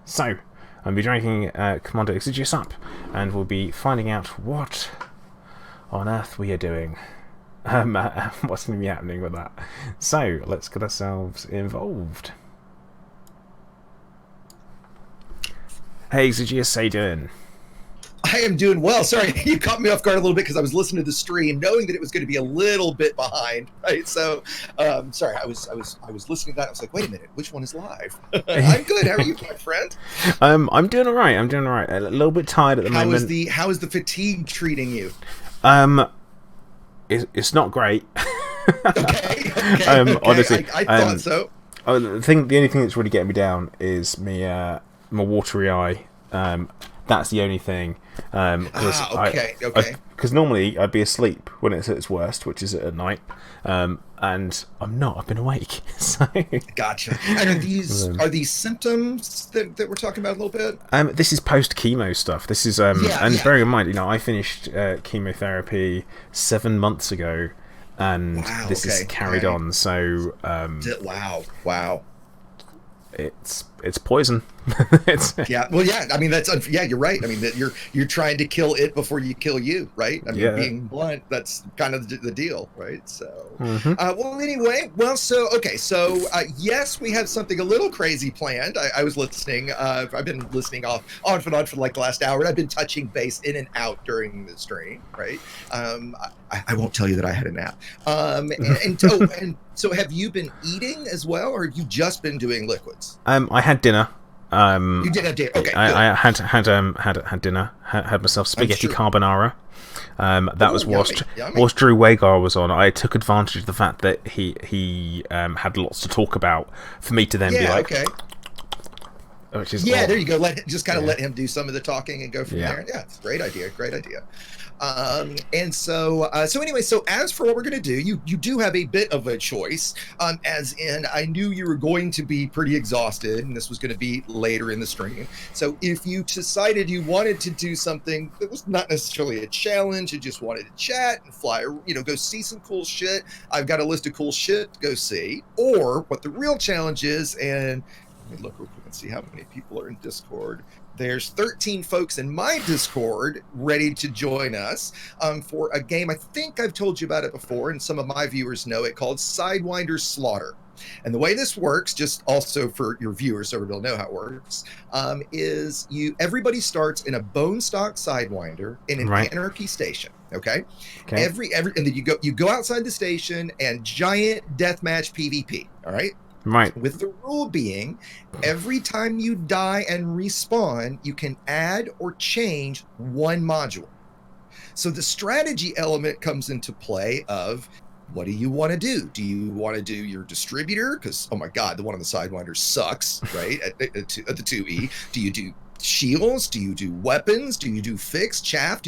So, I'll be dragging Commander Exigeous up, and we'll be finding out what on earth we are doing. What's going to be happening with that. So, let's get ourselves involved. Hey Exigeous, how you doing? I am doing well. Sorry, you caught me off guard a little bit because I was listening to the stream, knowing that it was going to be a little bit behind. Right, so sorry, I was listening to that. I was like, wait a minute, which one is live? I'm good. How are you, my friend? I'm doing all right. A little bit tired at the moment. How is the fatigue treating you? It's not great. Okay. Honestly, I thought so. The only thing that's really getting me down is my watery eye. That's the only thing. Because normally I'd be asleep when it's at its worst, which is at night, and I'm not. I've been awake. So. Gotcha. And are these symptoms that we're talking about a little bit? This is post chemo stuff. This is bearing in mind, I finished chemotherapy 7 months ago, and this is carried on. So wow. It's poison. Yeah. Well, yeah. I mean, you're right. I mean, that you're trying to kill it before you kill you, right? I mean, being blunt, that's kind of the deal, right? So, well, anyway, so yes, we have something a little crazy planned. I was listening. I've been listening on and on for like the last hour, and I've been touching base in and out during the stream, right? I won't tell you that I had a nap. And so have you been eating as well, or have you just been doing liquids? I had dinner. You did have dinner. Okay, I had dinner. Had myself spaghetti carbonara. That was whilst Drew Wagar was on. I took advantage of the fact that he had lots to talk about for me to then be like, okay. Which is there you go. Let him do some of the talking and go from there. Yeah, it's a great idea. And so anyway, so as for what we're going to do, you do have a bit of a choice, as in I knew you were going to be pretty exhausted, and this was going to be later in the stream. So if you decided you wanted to do something that was not necessarily a challenge, you just wanted to chat and fly, go see some cool shit, I've got a list of cool shit to go see. Or what the real challenge is, and let me look real quick and see how many people are in Discord. There's 13 folks in my Discord ready to join us for a game. I think I've told you about it before, and some of my viewers know it, called Sidewinder Slaughter. And the way this works, just also for your viewers so everybody will know how it works, is everybody starts in a bone stock Sidewinder in an anarchy station. Okay. And then you go outside the station and giant deathmatch PvP. All right. Right. With the rule being, every time you die and respawn, you can add or change one module. So the strategy element comes into play of, what do you want to do? Do you want to do your distributor? Because, oh my God, the one on the Sidewinder sucks, right? at the 2E. Do you do shields? Do you do weapons? Do you do fixed chaff?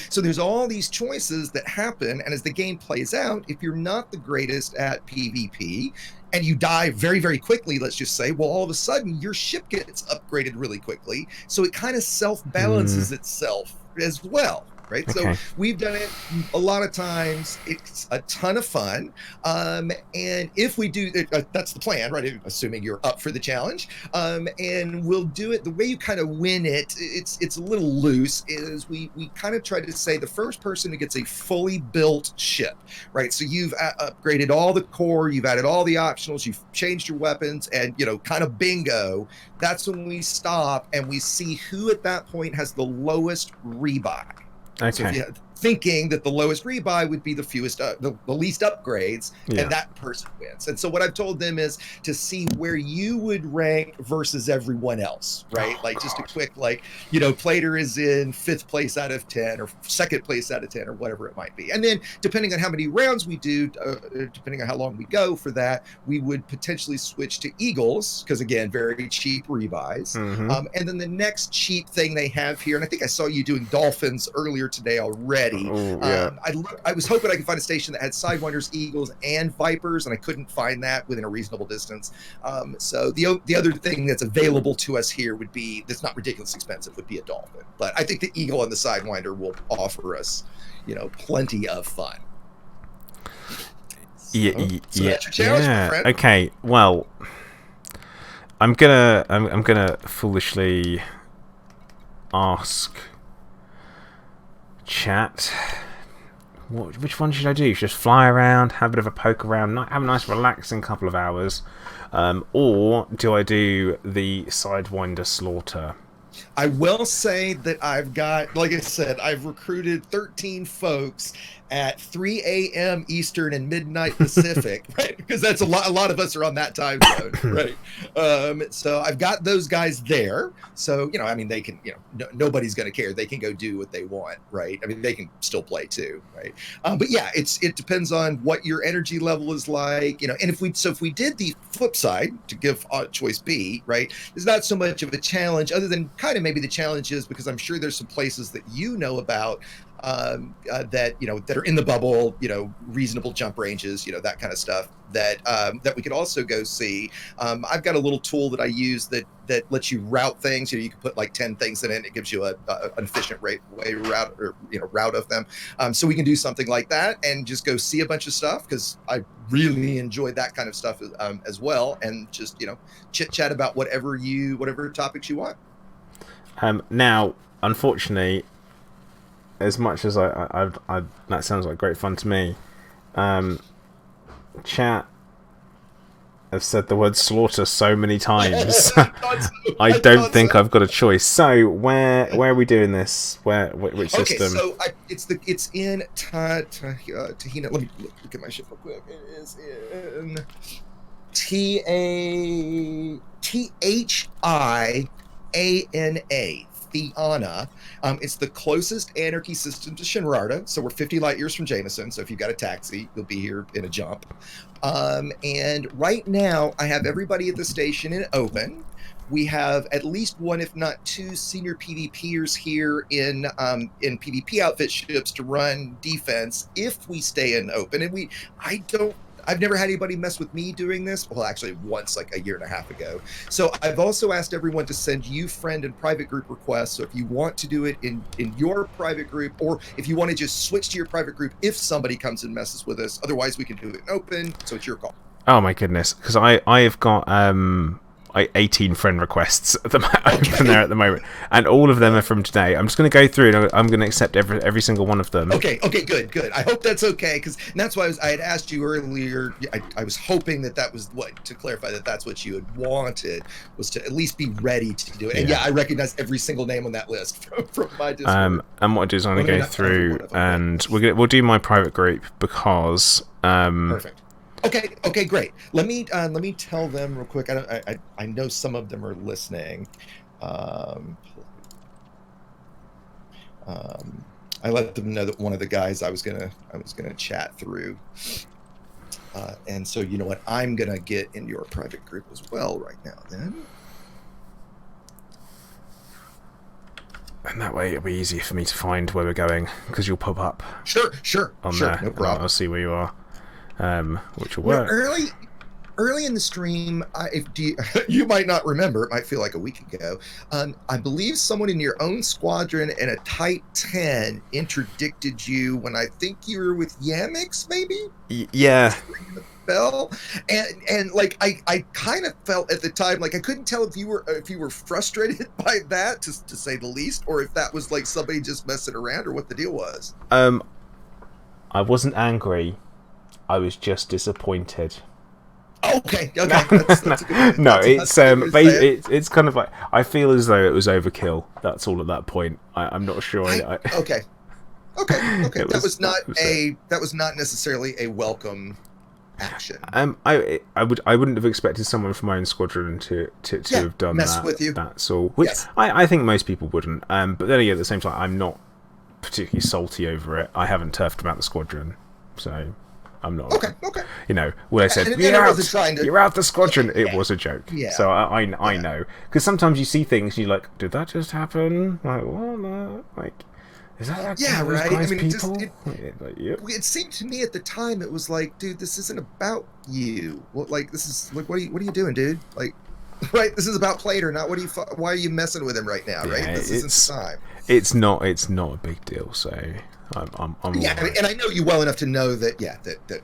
So there's all these choices that happen, and as the game plays out, if you're not the greatest at PvP and you die very, very quickly, let's just say, well, all of a sudden your ship gets upgraded really quickly, so it kind of self-balances itself as well. Right. Okay. So we've done it a lot of times. It's a ton of fun. And if we do, that's the plan, right? Assuming you're up for the challenge. And we'll do it the way you kind of win it. It's a little loose. Is we kind of try to say the first person who gets a fully built ship, right? So you've upgraded all the core, you've added all the optionals, you've changed your weapons, and kind of bingo. That's when we stop and we see who at that point has the lowest rebuy. Okay. So if you're thinking that the lowest rebuy would be the fewest, the least upgrades, and that person wins. And so what I've told them is to see where you would rank versus everyone else, right? Just a quick, Plater is in 5th place out of 10 or 2nd place out of 10 or whatever it might be. And then depending on how many rounds we do, depending on how long we go for that, we would potentially switch to Eagles, because again, very cheap rebuys. And then the next cheap thing they have here, and I think I saw you doing Dolphins earlier today already. I was hoping I could find a station that had Sidewinders, Eagles, and Vipers, and I couldn't find that within a reasonable distance. So the other thing that's available to us here would be, that's not ridiculously expensive, would be a Dolphin. But I think the Eagle and the Sidewinder will offer us, plenty of fun. So that's your challenge, my friend. Okay, well, I'm gonna foolishly ask chat. Which one should I do? Just fly around, have a bit of a poke around, have a nice relaxing couple of hours, or do I do the Sidewinder slaughter? I will say that I've got, like I said, I've recruited 13 folks at 3 a.m. Eastern and midnight Pacific, right? Because that's a lot of us are on that time zone, right? So I've got those guys there. So, I mean, they can, nobody's going to care. They can go do what they want, right? I mean, they can still play too, right? But yeah, it depends on what your energy level is like, and if we did the flip side to give choice B, right? There's not so much of a challenge other than kind of maybe the challenge is because I'm sure there's some places that about that that are in the bubble, reasonable jump ranges, that kind of stuff that we could also go see. I've got a little tool that I use that lets you route things. You can put like 10 things in it, and it gives you an efficient way route of them. So we can do something like that and just go see a bunch of stuff because I really enjoy that kind of stuff as well, and just chit chat about whatever topics you want. Now, unfortunately, as much as I that sounds like great fun to me, chat have said the word slaughter so many times. I don't think I've got a choice. So where are we doing this? Which system? So it's in Tahina. Let me look at my shit real quick. It is in Thina. Theana. It's the closest anarchy system to Shinrarta, so we're 50 light years from Jameson. So if you've got a taxi, you'll be here in a jump. And right now, I have everybody at the station in open. We have at least one, if not two, senior PvPers here in PvP outfit ships to run defense if we stay in open. And I've never had anybody mess with me doing this. Well, actually once, like a year and a half ago. So I've also asked everyone to send you friend and private group requests. So if you want to do it in your private group, or if you want to just switch to your private group if somebody comes and messes with us, otherwise we can do it in open. So it's your call. Oh my goodness, because I've got 18 friend requests at open there at the moment, and all of them are from today. I'm just going to go through and I'm going to accept every single one of them. Okay, good. I hope that's okay, because that's why I had asked you earlier. I was hoping that was to clarify that's what you had wanted, was to at least be ready to do it. And yeah, I recognize every single name on that list from my Discord. And what I do is I'm going to go through and we'll do my private group because perfect. Okay, great. Let me tell them real quick. I know some of them are listening. I let them know that one of the guys I was gonna chat through. And so you know what, I'm gonna get in your private group as well right now. Then. And that way it'll be easier for me to find where we're going because you'll pop up. Sure. There. No problem. I'll see where you are. Which will work. Early in the stream, you might not remember, it might feel like a week ago. I believe someone in your own squadron in a Type 10 interdicted you when I think you were with Yamix, maybe? Yeah. Bell, and like I kind of felt at the time like I couldn't tell if you were frustrated by that, to say the least, or if that was like somebody just messing around, or what the deal was. I wasn't angry. I was just disappointed. Okay. That's no, it's kind of like I feel as though it was overkill. That's all at that point. I'm not sure. Okay. That was not necessarily a welcome action. I wouldn't have expected someone from my own squadron to have done mess that. With you. That's all. Which I think most people wouldn't. But then again, at the same time, I'm not particularly salty over it. I haven't turfed about the squadron, so. I'm not. Okay. When I said you're out the squadron, it was a joke. Yeah. So I know, because sometimes you see things and you're like, did that just happen? Like, what? No. Like, is that? Right. I mean, people? It seemed to me at the time it was like, dude, this isn't about you. Well, like, this is like, what are you doing, dude? Like, right? This is about Plater, not what why are you messing with him right now, right? Yeah, This isn't the time. it's not a big deal. So I'm all Yeah, right. and I know you well enough to know that, yeah, that it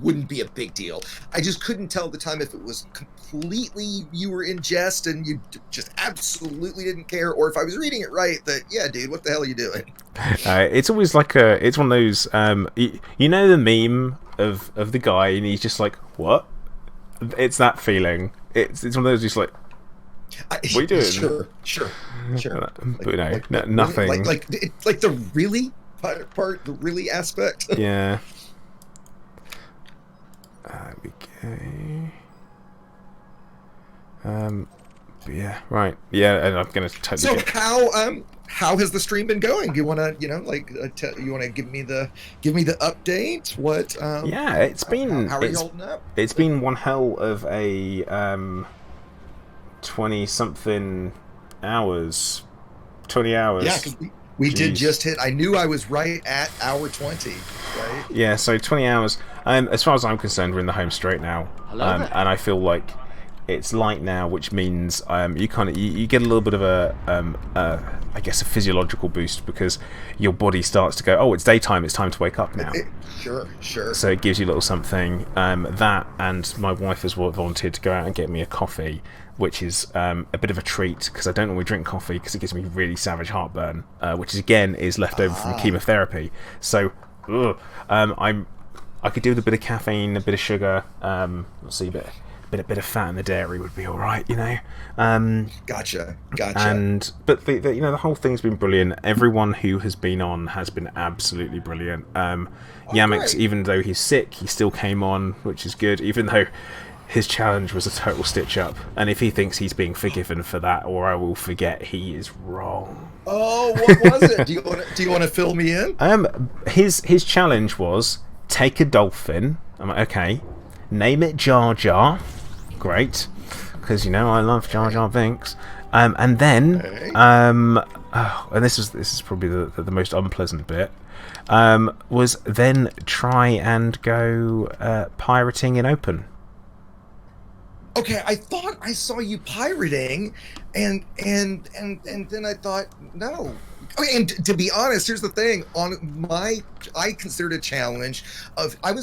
wouldn't be a big deal. I just couldn't tell at the time if it was completely you were in jest and you just absolutely didn't care, or if I was reading it right that, yeah, dude, what the hell are you doing? It's always like it's one of those you know the meme of the guy and he's just like, what? It's that feeling. It's one of those just like, what are you doing? Sure. But no, Like, nothing. Really, like the really part, the really aspect. Yeah. There we go. But yeah, right. Yeah, and I'm gonna totally. So how has the stream been going? Do you want to, you want to give me the update? What? Yeah, it's been. How are you holding up? It's been one hell of a 20-something hours. 20 hours. Yeah, because we did just hit. I knew I was right at hour 20. Right. Yeah, so 20 hours. As far as I'm concerned, we're in the home straight now, and I feel like it's light now, which means you get a little bit of I guess a physiological boost because your body starts to go, oh, it's daytime, it's time to wake up now. Sure. So it gives you a little something. That, and my wife has volunteered to go out and get me a coffee, which is a bit of a treat because I don't normally drink coffee because it gives me really savage heartburn, which is left over from chemotherapy. So I could do with a bit of caffeine, a bit of sugar, let's see, a bit of fat in the dairy would be all right, you know. Gotcha. But the whole thing's been brilliant. Everyone who has been on has been absolutely brilliant. Yamix, even though he's sick, he still came on, which is good. Even though his challenge was a total stitch up, and if he thinks he's being forgiven for that, or I will forget, he is wrong. Oh, what was it? Do you want to fill me in? His challenge was take a dolphin. I'm like, okay, name it Jar Jar. Great, because I love Jar Jar Binks. And then, and this is probably the most unpleasant bit. Was then try and go pirating in open. Okay, I thought I saw you pirating, and then I thought no. Okay, and to be honest, here's the thing. I considered a challenge of one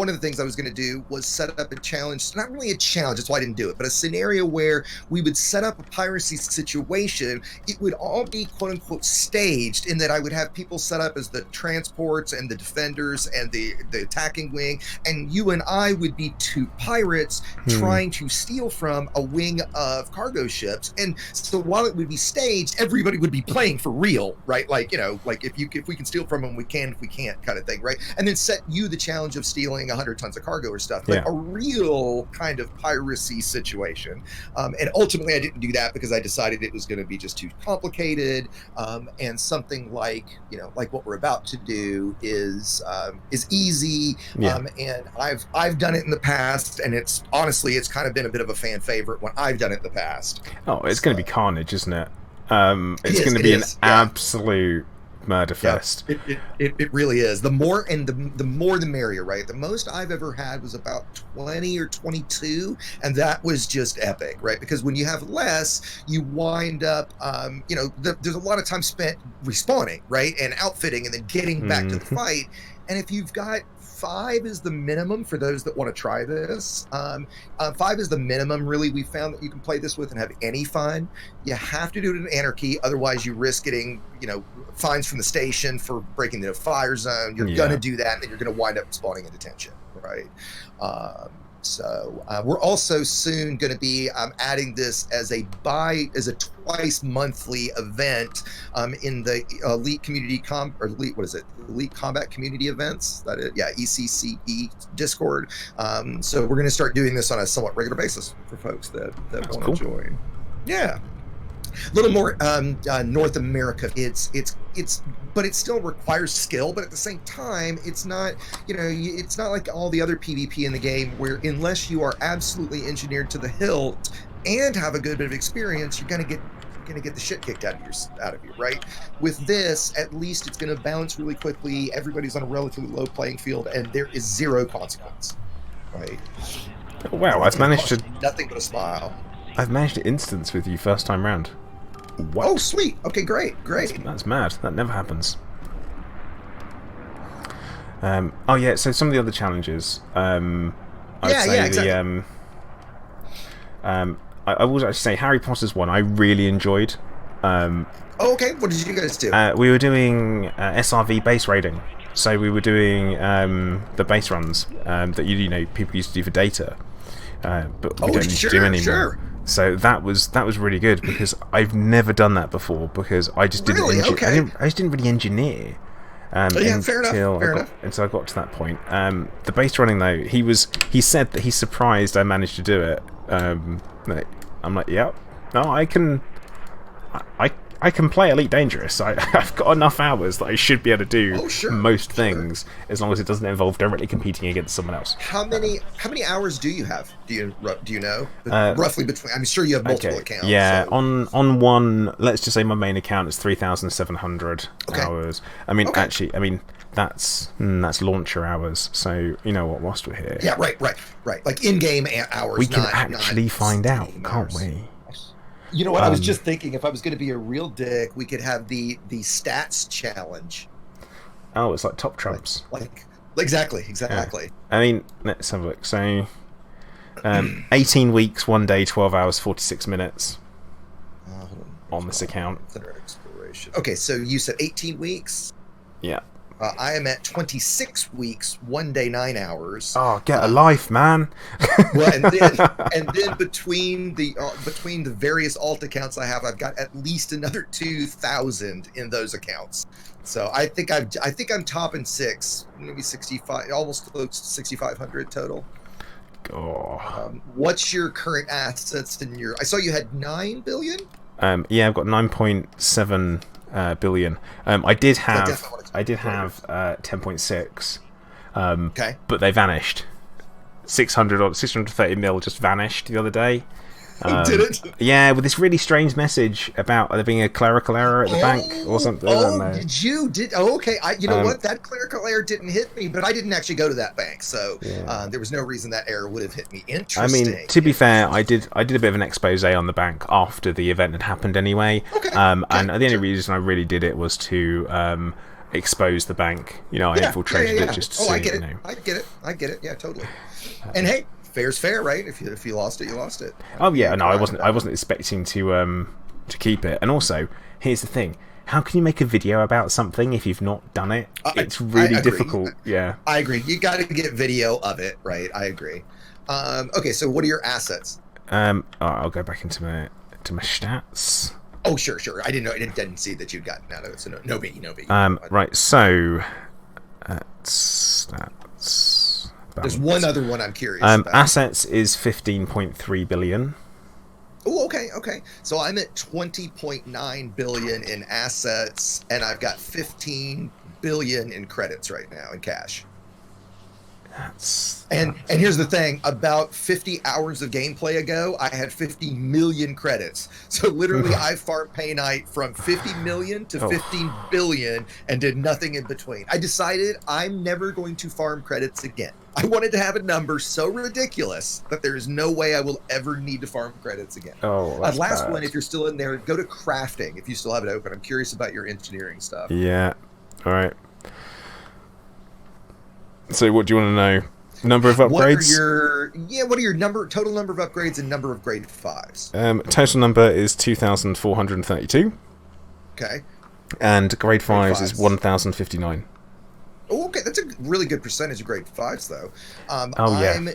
of the things I was going to do was set up a challenge, not really a challenge, that's why I didn't do it, but a scenario where we would set up a piracy situation. It would all be quote unquote staged in that I would have people set up as the transports and the defenders and the attacking wing, and you and I would be two pirates trying to steal from a wing of cargo ships. And so while it would be staged, everybody would be playing for real, right? Like, like if we can steal from them, we can. If we can't, kind of thing, right? And then set you the challenge of stealing 100 tons of cargo or stuff, like a real kind of piracy situation. And ultimately, I didn't do that because I decided it was going to be just too complicated. And something like what we're about to do is easy. And I've done it in the past, and it's kind of been a bit of a fan favorite when I've done it in the past. Oh, it's going to be carnage, isn't it? It's going to be an absolute murder fest. It really is. The more the merrier, right? The most I've ever had was about 20 or 22, and that was just epic, right? Because when you have less, you wind up there's a lot of time spent respawning, right, and outfitting and then getting back to the fight. And if you've got 5 is the minimum for those that want to try this. 5 is the minimum, really. We found that you can play this with and have any fun. You have to do it in Anarchy, otherwise you risk getting, fines from the station for breaking the fire zone. You're gonna do that, and then you're gonna wind up spawning in detention, right? So we're also soon going to be adding this as a twice monthly event in the Elite Elite Combat Community Events. That is, ECCE Discord. So we're going to start doing this on a somewhat regular basis for folks that want to join. Yeah. A little more North America. But it still requires skill. But at the same time, it's not it's not like all the other PvP in the game where unless you are absolutely engineered to the hilt and have a good bit of experience, you're gonna get the shit kicked out of you, right? With this, at least it's gonna bounce really quickly. Everybody's on a relatively low playing field, and there is zero consequence, right? Wow, I've managed to nothing but a smile. I've managed to instance with you first time round. What? Oh, sweet. Okay, great. That's mad. That never happens. Oh yeah, so some of the other challenges. I would say exactly. I will actually say Harry Potter's one I really enjoyed. Oh, okay. What did you guys do? We were doing SRV base raiding, so we were doing the base runs that people used to do for data, but we don't need to do anymore. Sure. So that was really good because I've never done that before because I just didn't. Really? Okay. I just didn't really engineer. Fair enough. Until I got to that point. The base running though, he said that he's surprised I managed to do it. I'm like, yep. No, I can play Elite Dangerous. I've got enough hours that I should be able to do most things as long as it doesn't involve directly competing against someone else. How many hours do you have? Do you know roughly between? I'm sure you have multiple accounts. Yeah, so. on one, let's just say my main account is 3,700 hours. Actually, that's launcher hours. So you know what? Whilst we're here, yeah, right. Like in-game hours. We can actually find out, can't we? You know what? I was just thinking, if I was going to be a real dick, we could have the stats challenge. Oh, it's like top trumps. Like exactly. Yeah. Let's have a look. So, 18 weeks, 1 day, 12 hours, 46 minutes on this account. Exploration. Okay, so you said 18 weeks. Yeah. I am at 26 weeks, 1 day, 9 hours. Oh, get a life, man! Well, and then between the various alt accounts I have, I've got at least another 2,000 in those accounts. So I think I'm topping 6, maybe 65, almost close to 6,500 total. Oh. What's your current assets in your? I saw you had 9 billion. Yeah, I've got 9.7 billion. I did have 10.6. Okay. But they vanished. 630 mil just vanished the other day. Did it? Yeah, with this really strange message about there being a clerical error at the bank or something. Okay. You know what? That clerical error didn't hit me, but I didn't actually go to that bank, so there was no reason that error would have hit me. Interesting. To be fair, I did a bit of an expose on the bank after the event had happened anyway. Okay. And the only reason I really did it was to expose the bank. I infiltrated it just to see. I get it. I get it. Yeah, totally. And hey, fair's fair, right? If you lost it, you lost it. Oh yeah, no, I wasn't expecting to keep it. And also, here's the thing: how can you make a video about something if you've not done it? It's really difficult. Yeah, I agree. You got to get video of it, right? I agree. Okay, so what are your assets? I'll go back into my stats. Oh, sure. I didn't see that you'd gotten out of it, so no biggie. Right, so stats. There's one other one I'm curious about. Assets is 15.3 billion. Oh, okay. So I'm at 20.9 billion in assets, and I've got 15 billion in credits right now in cash. And here's the thing, about 50 hours of gameplay ago, I had 50 million credits. So literally I farmed Pay Night from 50 million to 15 billion and did nothing in between. I decided I'm never going to farm credits again. I wanted to have a number so ridiculous that there is no way I will ever need to farm credits again. Last one, if you're still in there, go to crafting if you still have it open. I'm curious about your engineering stuff. Yeah. All right. So what do you want to know? Number of upgrades? What are your total number of upgrades and number of grade 5s? Total number is 2,432. Okay. And grade 5s is 1,059. Oh, okay. That's a really good percentage of grade 5s, though. Yeah. I'm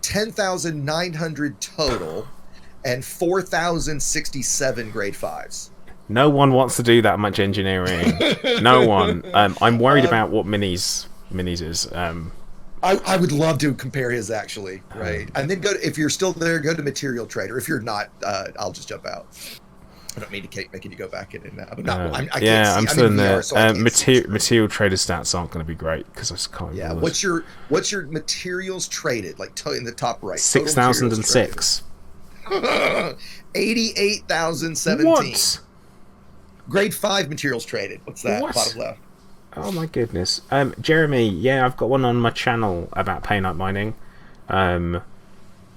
10,900 total and 4,067 grade 5s. No one wants to do that much engineering. No one. I'm worried about what minis is. I would love to compare his, actually, right? And then if you're still there, go to Material Trader. If you're not, I'll just jump out. I don't mean to keep making you go back in and now. But I'm still in there. Material Trader stats aren't going to be great because I just can't. Yeah. What's your materials traded? Like in the top right. 6,006. 88,017. What? Grade 5 materials traded. What's that? What? Bottom left. Oh my goodness. Jeremy, yeah, I've got one on my channel about Pay Night mining.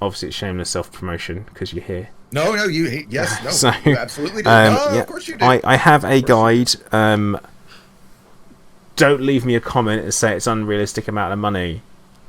obviously it's shameless self-promotion because you're here. No, yes, no, So, you absolutely do. No, yeah, of course you do. I have a guide. Don't leave me a comment and say it's unrealistic amount of money.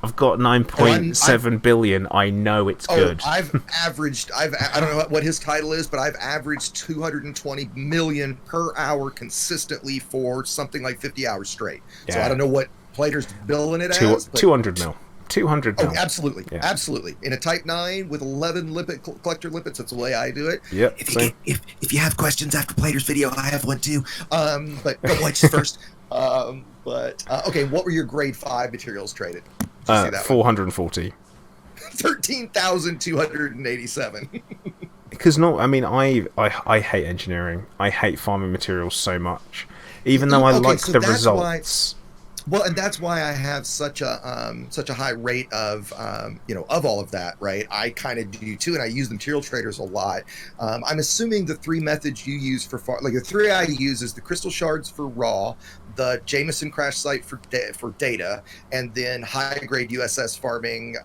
I've got 9.7 billion. I know it's good. I've averaged. I don't know what his title is, but I've averaged 220 million per hour consistently for something like 50 hours straight. Yeah. So I don't know what Plater's billing it as. 200 mil. 200 mil. Oh, absolutely, yeah. Absolutely. In a Type 9 with 11 collector lipids, that's the way I do it. Yep. If you have questions after Plater's video, I have one too. But go watch first. Okay, what were your grade 5 materials traded? 440. 13,287. Because I hate engineering. I hate farming materials so much, even though I like the results. Well, and that's why I have such a high rate of of all of that, right? I kind of do too, and I use the material traders a lot. I'm assuming the 3 methods you use for the 3 I use is the crystal shards for raw, the Jameson crash site for data, and then high grade USS farming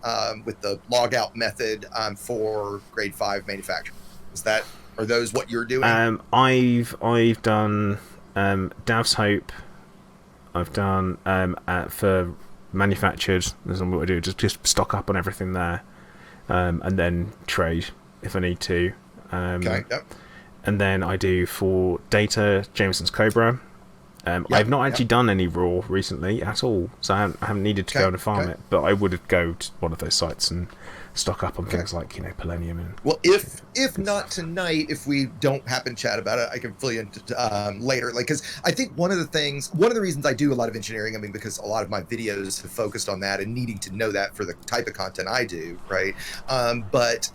with the log out method for grade 5 manufacturing. Are those what you're doing? I've done Dav's Hope. I've done for manufactured. That's what I do. Just stock up on everything there, and then trade if I need to. Okay. Yep. And then I do for data Jameson's Cobra. I've not actually done any raw recently at all, so I haven't needed to go and farm it. But I would go to one of those sites and stock up on things like Palladium and. Well, if not tonight, if we don't happen to chat about it, I can fill you in later. Because I think one of the reasons I do a lot of engineering, because a lot of my videos have focused on that and needing to know that for the type of content I do, right? But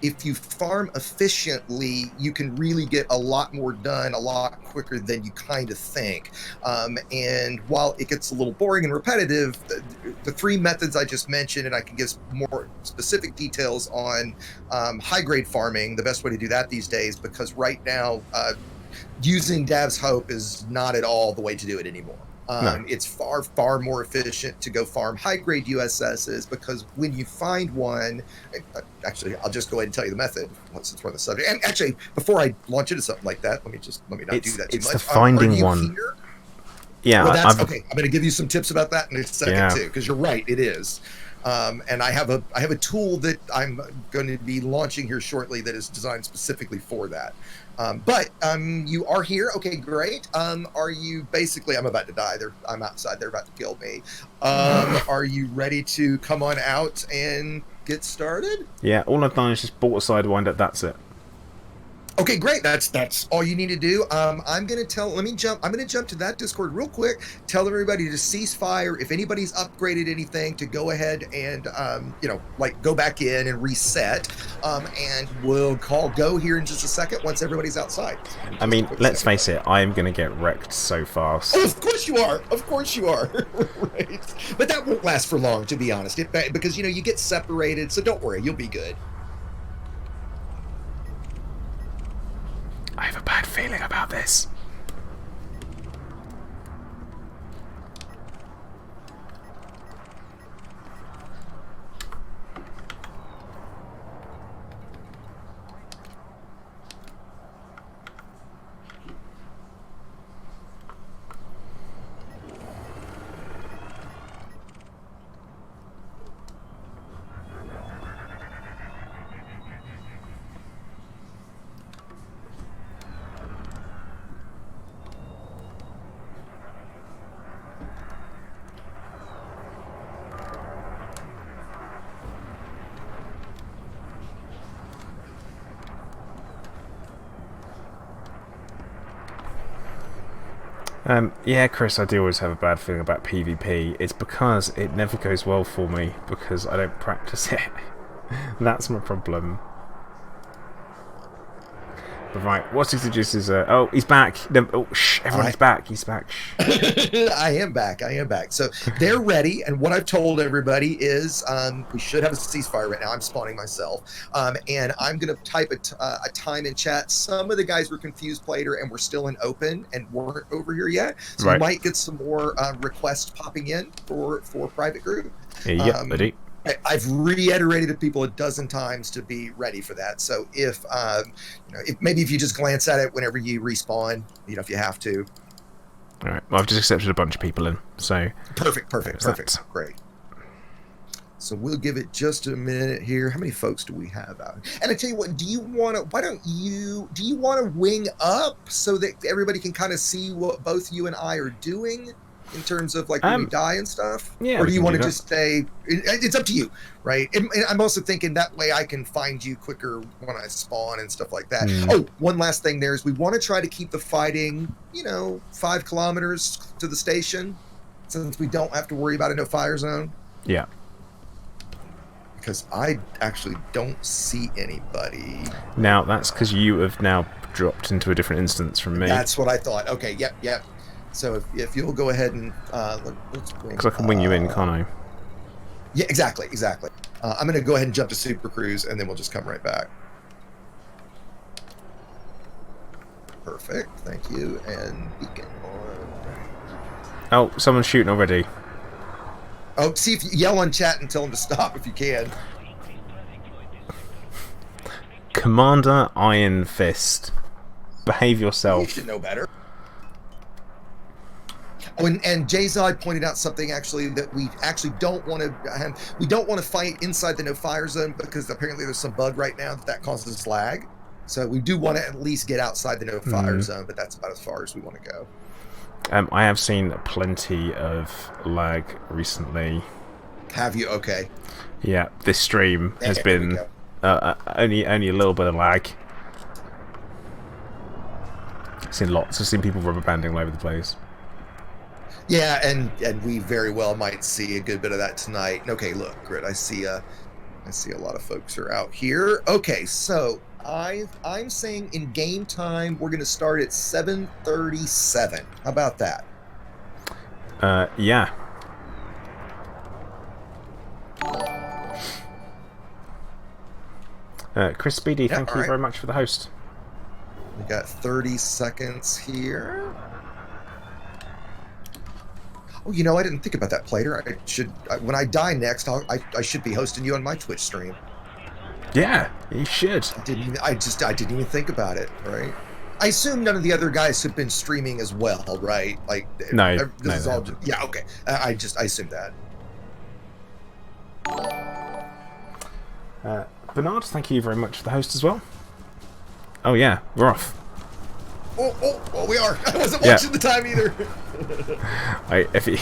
if you farm efficiently, you can really get a lot more done a lot quicker than you kind of think. And while it gets a little boring and repetitive, the 3 methods I just mentioned, and I can give more specific details on high grade farming, the best way to do that these days, because right now using Dav's Hope is not at all the way to do it anymore. No. It's far more efficient to go farm high grade USSs, because when you find one, actually I'll just go ahead and tell you the method since we're on the subject. And actually, before I launch into something like that, let me not do that too much. It's the finding one. Here? Yeah, well, okay. I'm going to give you some tips about that in a second too, because you're right, it is. And I have a tool that I'm going to be launching here shortly that is designed specifically for that. But you are here. Okay, great. Are you basically? I'm about to die. I'm outside. They're about to kill me. Are you ready to come on out and get started? Yeah. All I've done is just bought a Sidewinder. That's it. Okay, great. That's all you need to do. I'm going to jump to that Discord real quick. Tell everybody to cease fire. If anybody's upgraded anything, to go ahead and go back in and reset. And we'll call go here in just a second once everybody's outside. Let's face it. I'm going to get wrecked so fast. Oh, of course you are. Of course you are. Right. But that won't last for long, to be honest, because you get separated. So don't worry, you'll be good. I have a bad feeling about this. Yeah, Chris, I do always have a bad feeling about PvP. It's because it never goes well for me, because I don't practice it. That's my problem. But right, what's Exigeous is... oh, he's back. No, oh, shh, everyone's back. He's back. Shh. I am back. So they're ready, and what I've told everybody is we should have a ceasefire right now. I'm spawning myself. And I'm going to type a time in chat. Some of the guys were confused later, and we're still in open and weren't over here yet. So you might get some more requests popping in for private group. Yep, buddy. I've reiterated to people a dozen times to be ready for that. So if maybe if you just glance at it whenever you respawn, if you have to. All right. Well, I've just accepted a bunch of people in, so Perfect. that. Great. So we'll give it just a minute here. How many folks do we have out? And I tell you what, do you want to wing up so that everybody can kind of see what both you and I are doing in terms of like when we die and stuff? Yeah. Or do you want to just stay? It's up to you, right? And I'm also thinking that way I can find you quicker when I spawn and stuff like that. Oh, one last thing there is we want to try to keep the fighting, 5 kilometers to the station, since we don't have to worry about a no fire zone. Yeah. Because I actually don't see anybody. Now, that's because you have now dropped into a different instance from me. That's what I thought. Okay, yep. So if you'll go ahead and let's wing. Because I can wing you in, can't I? Yeah, exactly. I'm going to go ahead and jump to Super Cruise, and then we'll just come right back. Perfect. Thank you. And beacon on. Oh, someone's shooting already. Oh, see if you yell on chat and tell them to stop if you can. Commander Iron Fist. Behave yourself. You should know better. Oh, and Jay-Zod pointed out something actually that we actually don't want to fight inside the no fire zone because apparently there's some bug right now that causes lag. So we do want to at least get outside the no fire zone, but that's about as far as we want to go. I have seen plenty of lag recently. Have you? Okay. Yeah, this stream has been only a little bit of lag. I've seen people rubber banding all over the place. Yeah, and we very well might see a good bit of that tonight. Okay, look, Grit, I see a lot of folks are out here. Okay, so I'm saying in game time we're going to start at 7:37. How about that? Yeah. Chris Speedy, thank you very much for the host. We got 30 seconds here. Oh, I didn't think about that, Plater. When I die next, I should be hosting you on my Twitch stream. Yeah, you should. I didn't even think about it, right? I assume none of the other guys have been streaming as well, right? Like, no, this is all just, yeah, okay. I assumed that. Bernard, thank you very much for the host as well. Oh yeah, we're off. Oh, we are. I wasn't watching the time either. If he...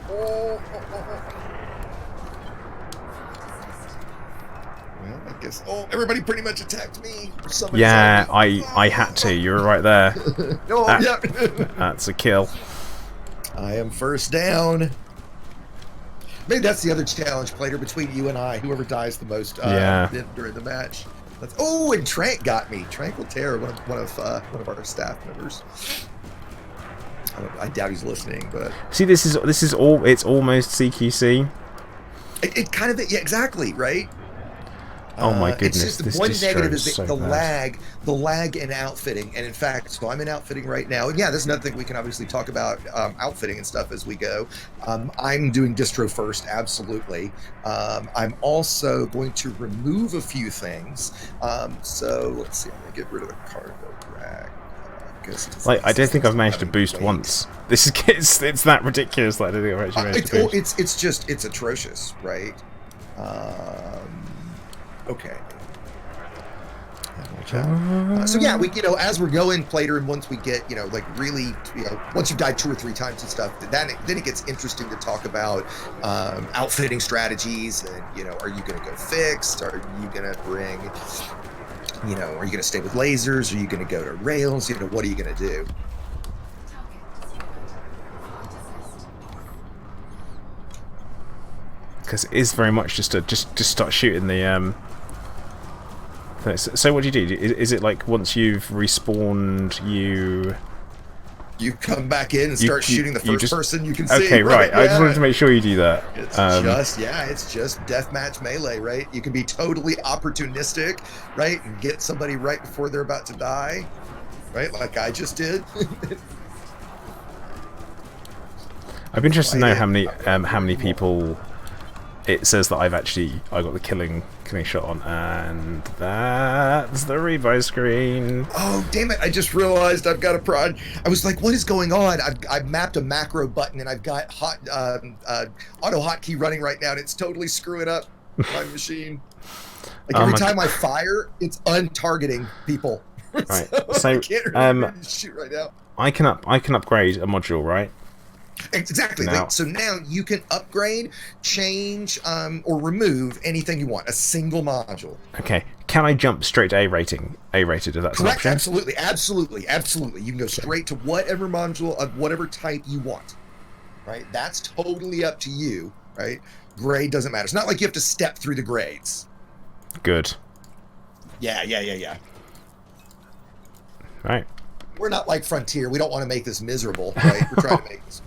Well, I guess. Everybody pretty much attacked me. Yeah, I had to. You were right there. Yeah. That's a kill. I am first down. Maybe that's the other challenge, Plater, between you and I. Whoever dies the most during the match. And Trank got me. Trank will tear one of our staff members. I doubt he's listening, but see, this is all. It's almost CQC. It kind of, yeah, exactly, right. Oh my goodness! It's just one negative is the lag in outfitting, and in fact, so I'm in outfitting right now. And yeah, there's another thing we can obviously talk about outfitting and stuff as we go. I'm doing distro first, absolutely. I'm also going to remove a few things. So let's see. I'm gonna get rid of the cargo rack. I don't think I've managed to boost once. This is it's that ridiculous that I don't think I've actually managed to boost. It's atrocious, right? Okay. So yeah, we as we're going later, and once we get really once you've died 2 or 3 times and stuff, then it gets interesting to talk about outfitting strategies and are you going to go fixed? Are you going to bring are you going to stay with lasers? Are you going to go to rails? What are you going to do? Because it is very much just start shooting the So what do you do? Is it like once you've respawned, you come back in and start shooting the first person you can see? Okay, right. I just wanted to make sure you do that. It's just deathmatch melee, right? You can be totally opportunistic, right, and get somebody right before they're about to die, right, like I just did. I'd be interested to know Right how many people it says that I got the killing shot on, and that's the rebuy screen. Oh, damn it. I just realized I've got a prod. I was like, what is going on? I've mapped a macro button and I've got auto hotkey running right now, and it's totally screwing up my machine. Like every time I fire, it's untargeting people. Right. So I can't really shoot right now. I can upgrade a module, right? Exactly. So now you can upgrade, change, or remove anything you want. A single module. Okay. Can I jump straight to A rating? A rated, if that's an option? Absolutely. You can go straight to whatever module of whatever type you want. Right. That's totally up to you. Right. Grade doesn't matter. It's not like you have to step through the grades. Good. Yeah. Right. We're not like Frontier. We don't want to make this miserable, right? We're trying to make this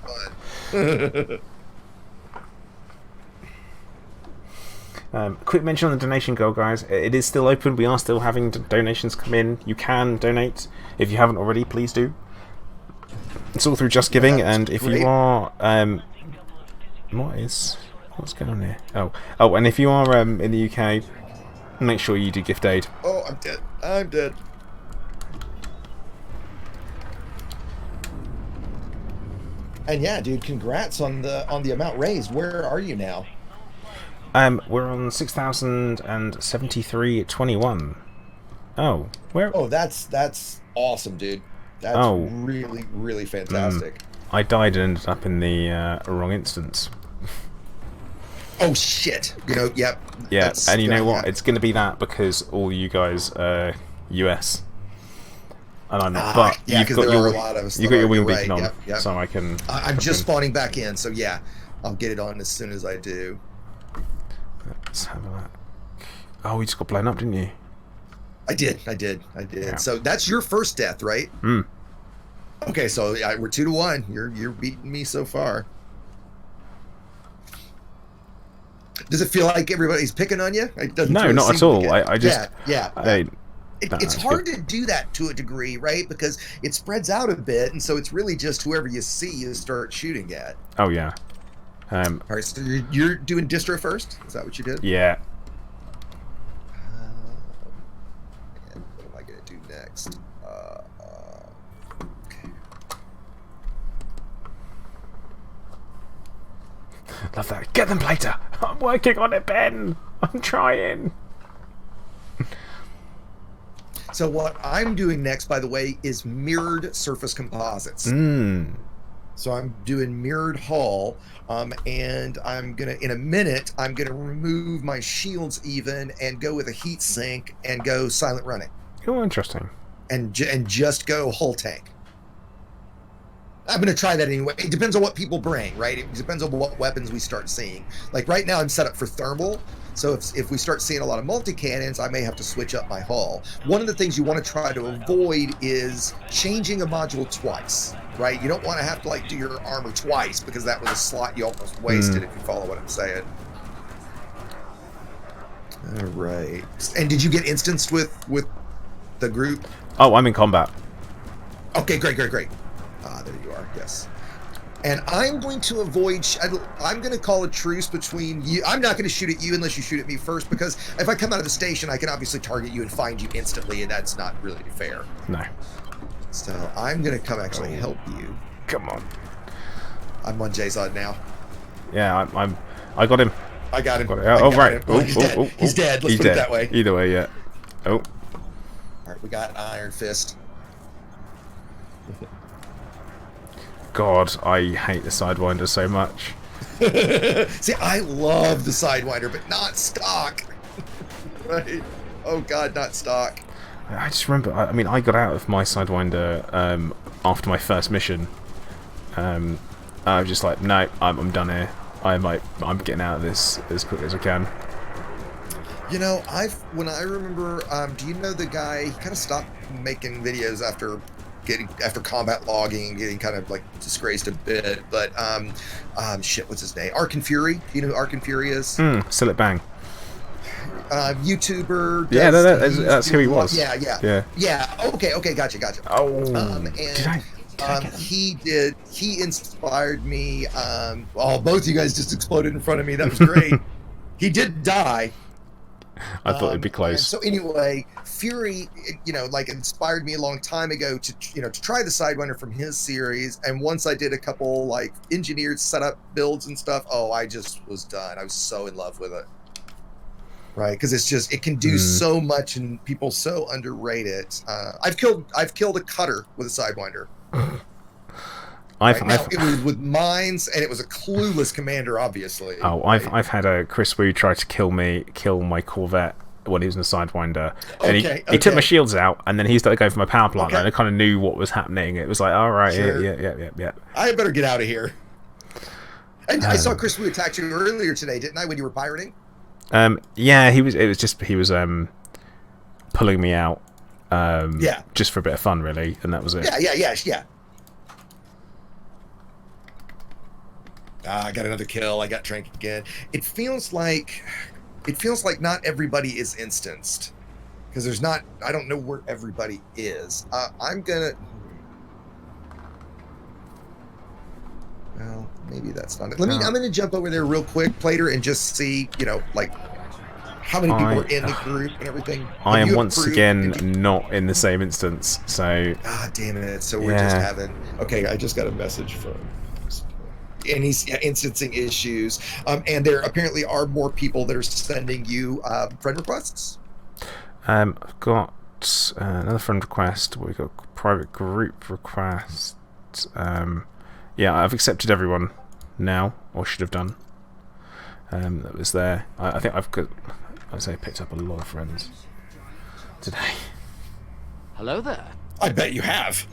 fun. Quick mention on the donation goal, guys. It is still open. We are still having donations come in. You can donate. If you haven't already, please do. It's all through Just Giving, and if you are... what's going on here? Oh, and if you are in the UK, make sure you do gift aid. Oh, I'm dead. And yeah, dude, congrats on the amount raised. Where are you now? We're on 6,073.21. Oh, where? Oh, that's awesome, dude. That's really, really fantastic. I died and ended up in the wrong instance. Oh shit! Yep. Yeah, and you know what? It's going to be that because all you guys are US. And I'm not, but yeah, you've got your wheel beacon on, yep. so I can. I'm just spawning back in, so yeah, I'll get it on as soon as I do. Let's have a look. Oh, you just got blown up, didn't you? I did. Yeah. So that's your first death, right? Okay, so we're 2-1. You're beating me so far. Does it feel like everybody's picking on you? No, not at all. I just it's hard to do that to a degree, right? Because it spreads out a bit, and so it's really just whoever you see you start shooting at. Oh yeah. All right, so you're doing distro first. Is that what you did? Yeah. And what am I gonna do next? Love that. Get them, Plater. I'm working on it, Ben. I'm trying. So what I'm doing next, by the way, is mirrored surface composites. So I'm doing mirrored hull, and I'm gonna, in a minute, I'm gonna remove my shields even and go with a heat sink and go silent running. Oh, interesting. And just go hull tank. I'm gonna try that anyway. It depends on what people bring, right? It depends on what weapons we start seeing. Like right now, I'm set up for thermal. So if we start seeing a lot of multi-cannons, I may have to switch up my hull. One of the things you want to try to avoid is changing a module twice, right? You don't want to have to do your armor twice because that was a slot you almost wasted, if you follow what I'm saying. All right. And did you get instanced with the group? Oh, I'm in combat. Okay, great. Ah, there you are, yes. And I'm going to avoid, I'm going to call a truce between you. I'm not going to shoot at you unless you shoot at me first, because if I come out of the station, I can obviously target you and find you instantly, and that's not really fair. No. So I'm going to come actually help you. Come on. I'm on JSOD now. Yeah, I got him. I got him. Right. Oh, he's dead. He's dead. Let's put it that way. Either way, yeah. Oh. All right, we got Iron Fist. God, I hate the Sidewinder so much. See, I love the Sidewinder, but not stock. Right? Oh God, not stock. I just remember, I got out of my Sidewinder after my first mission. I was just like, no, I'm done here. I'm getting out of this as quickly as I can. When I remember, do you know the guy? He kind of stopped making videos after combat logging and getting kind of disgraced a bit. But shit, what's his name? Ark and Fury. Do you know who Ark and Fury is? Still it bang. YouTuber. Yeah, that's who he was. Yeah. Okay, gotcha. Oh, He inspired me. Both of you guys just exploded in front of me. That was great. He did die. I thought it'd be close. So anyway, Fury, like inspired me a long time ago to try the Sidewinder from his series. And once I did a couple like engineered setup builds and stuff, I just was done. I was so in love with it. Right, because it can do so much, and people so underrate it. I've killed a cutter with a Sidewinder. It was with mines, and it was a clueless commander, obviously. I've had a Chris Wu try to kill my Corvette when he was in the Sidewinder, and he took my shields out, and then he started going for my power plant, and I kind of knew what was happening. It was like, all right, sure. yeah. I better get out of here. And I saw Chris Wu attack you earlier today, didn't I? When you were pirating. Yeah, he was pulling me out. Just for a bit of fun, really, and that was it. Yeah. I got another kill. I got Trank again. It feels like not everybody is instanced, because there's not. I don't know where everybody is. I'm gonna. Well, maybe that's not it. I'm gonna jump over there real quick, Plater, and just see, like how many people are in the group and everything. I am once again not in the same instance, so. Ah, damn it! So we're just having. Okay, I just got a message from. And he's instancing issues, and there apparently are more people that are sending you friend requests. I've got another friend request. We've got private group request. Yeah, I've accepted everyone now, or should have done. That was there. I think I picked up a lot of friends today. Hello there. I bet you have.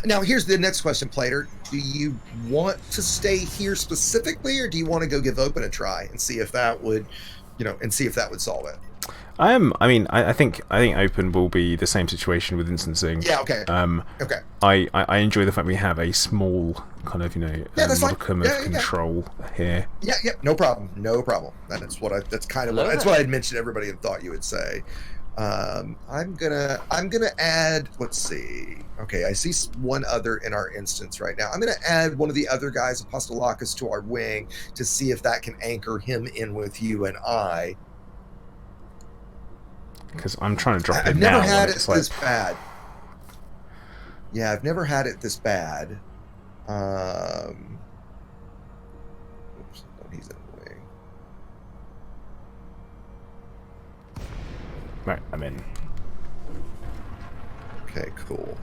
Now, here's the next question, Plater. Do you want to stay here specifically, or do you want to go give Open a try and see if that would, solve it? I think Open will be the same situation with instancing. Yeah. Okay. Okay. I enjoy the fact we have a small kind of modicum of control here. Yeah. No problem. That's what I had mentioned. Everybody had thought you would say. I'm gonna add. Let's see. Okay, I see one other in our instance right now. I'm gonna add one of the other guys, Apostolakis, to our wing to see if that can anchor him in with you and I. Because I'm trying to drop it I've now. Never had it this bad. Yeah, I've never had it this bad. Oops, he's in the wing. Right, I'm in. Okay, cool.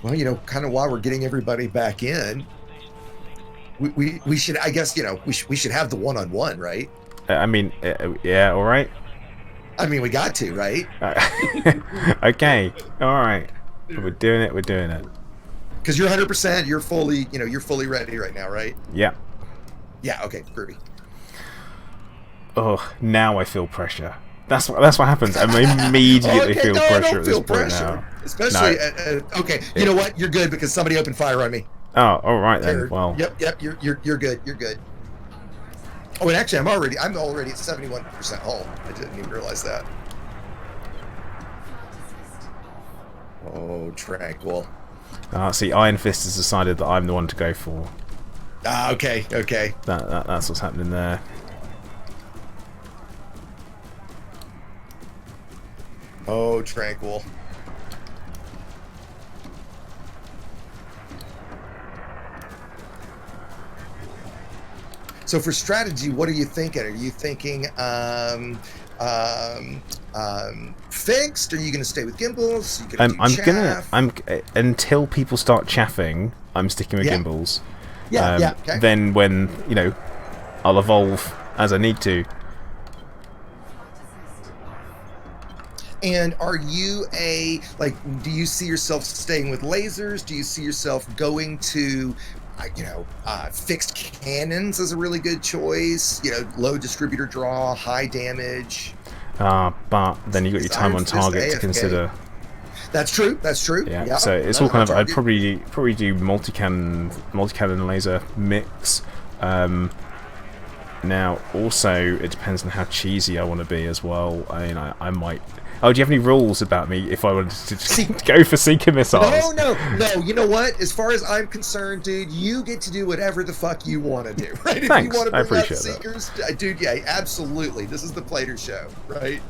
Well, kind of while we're getting everybody back in, we should, I guess, we should have the one-on-one, right? Yeah, all right. We got to, right? Okay, all right. We're doing it. Because you're 100%. You're fully ready right now, right? Yeah. Yeah. Okay. Groovy. Oh, now I feel pressure. That's what happens. I immediately feel pressure at this point now. Especially okay. You know what? You're good because somebody opened fire on me. Oh, all right then. Well. Yep. You're good. You're good. Oh, and actually, I'm already at 71% hull. I didn't even realize that. Oh, tranquil. See, Iron Fist has decided that I'm the one to go for. Okay. That's what's happening there. Oh, tranquil. So for strategy, what are you thinking? Are you thinking fixed? Are you going to stay with gimbals? Until people start chaffing, I'm sticking with gimbals. Yeah. Okay. Then when I'll evolve as I need to. And are you do you see yourself staying with lasers? Do you see yourself going to, fixed cannons as a really good choice? Low distributor draw, high damage. But then you got your time on target to consider. That's true. Yeah. So it's all kind of. I'd probably do multi-cannon laser mix. Now, also, it depends on how cheesy I want to be as well. I mean, I might... Oh, do you have any rules about me if I wanted to just go for Seeker missiles? No. You know what? As far as I'm concerned, dude, you get to do whatever the fuck you want to do, right? If Thanks, you want to I bring out appreciate Seekers, dude, yeah, absolutely. This is the Plater show, right?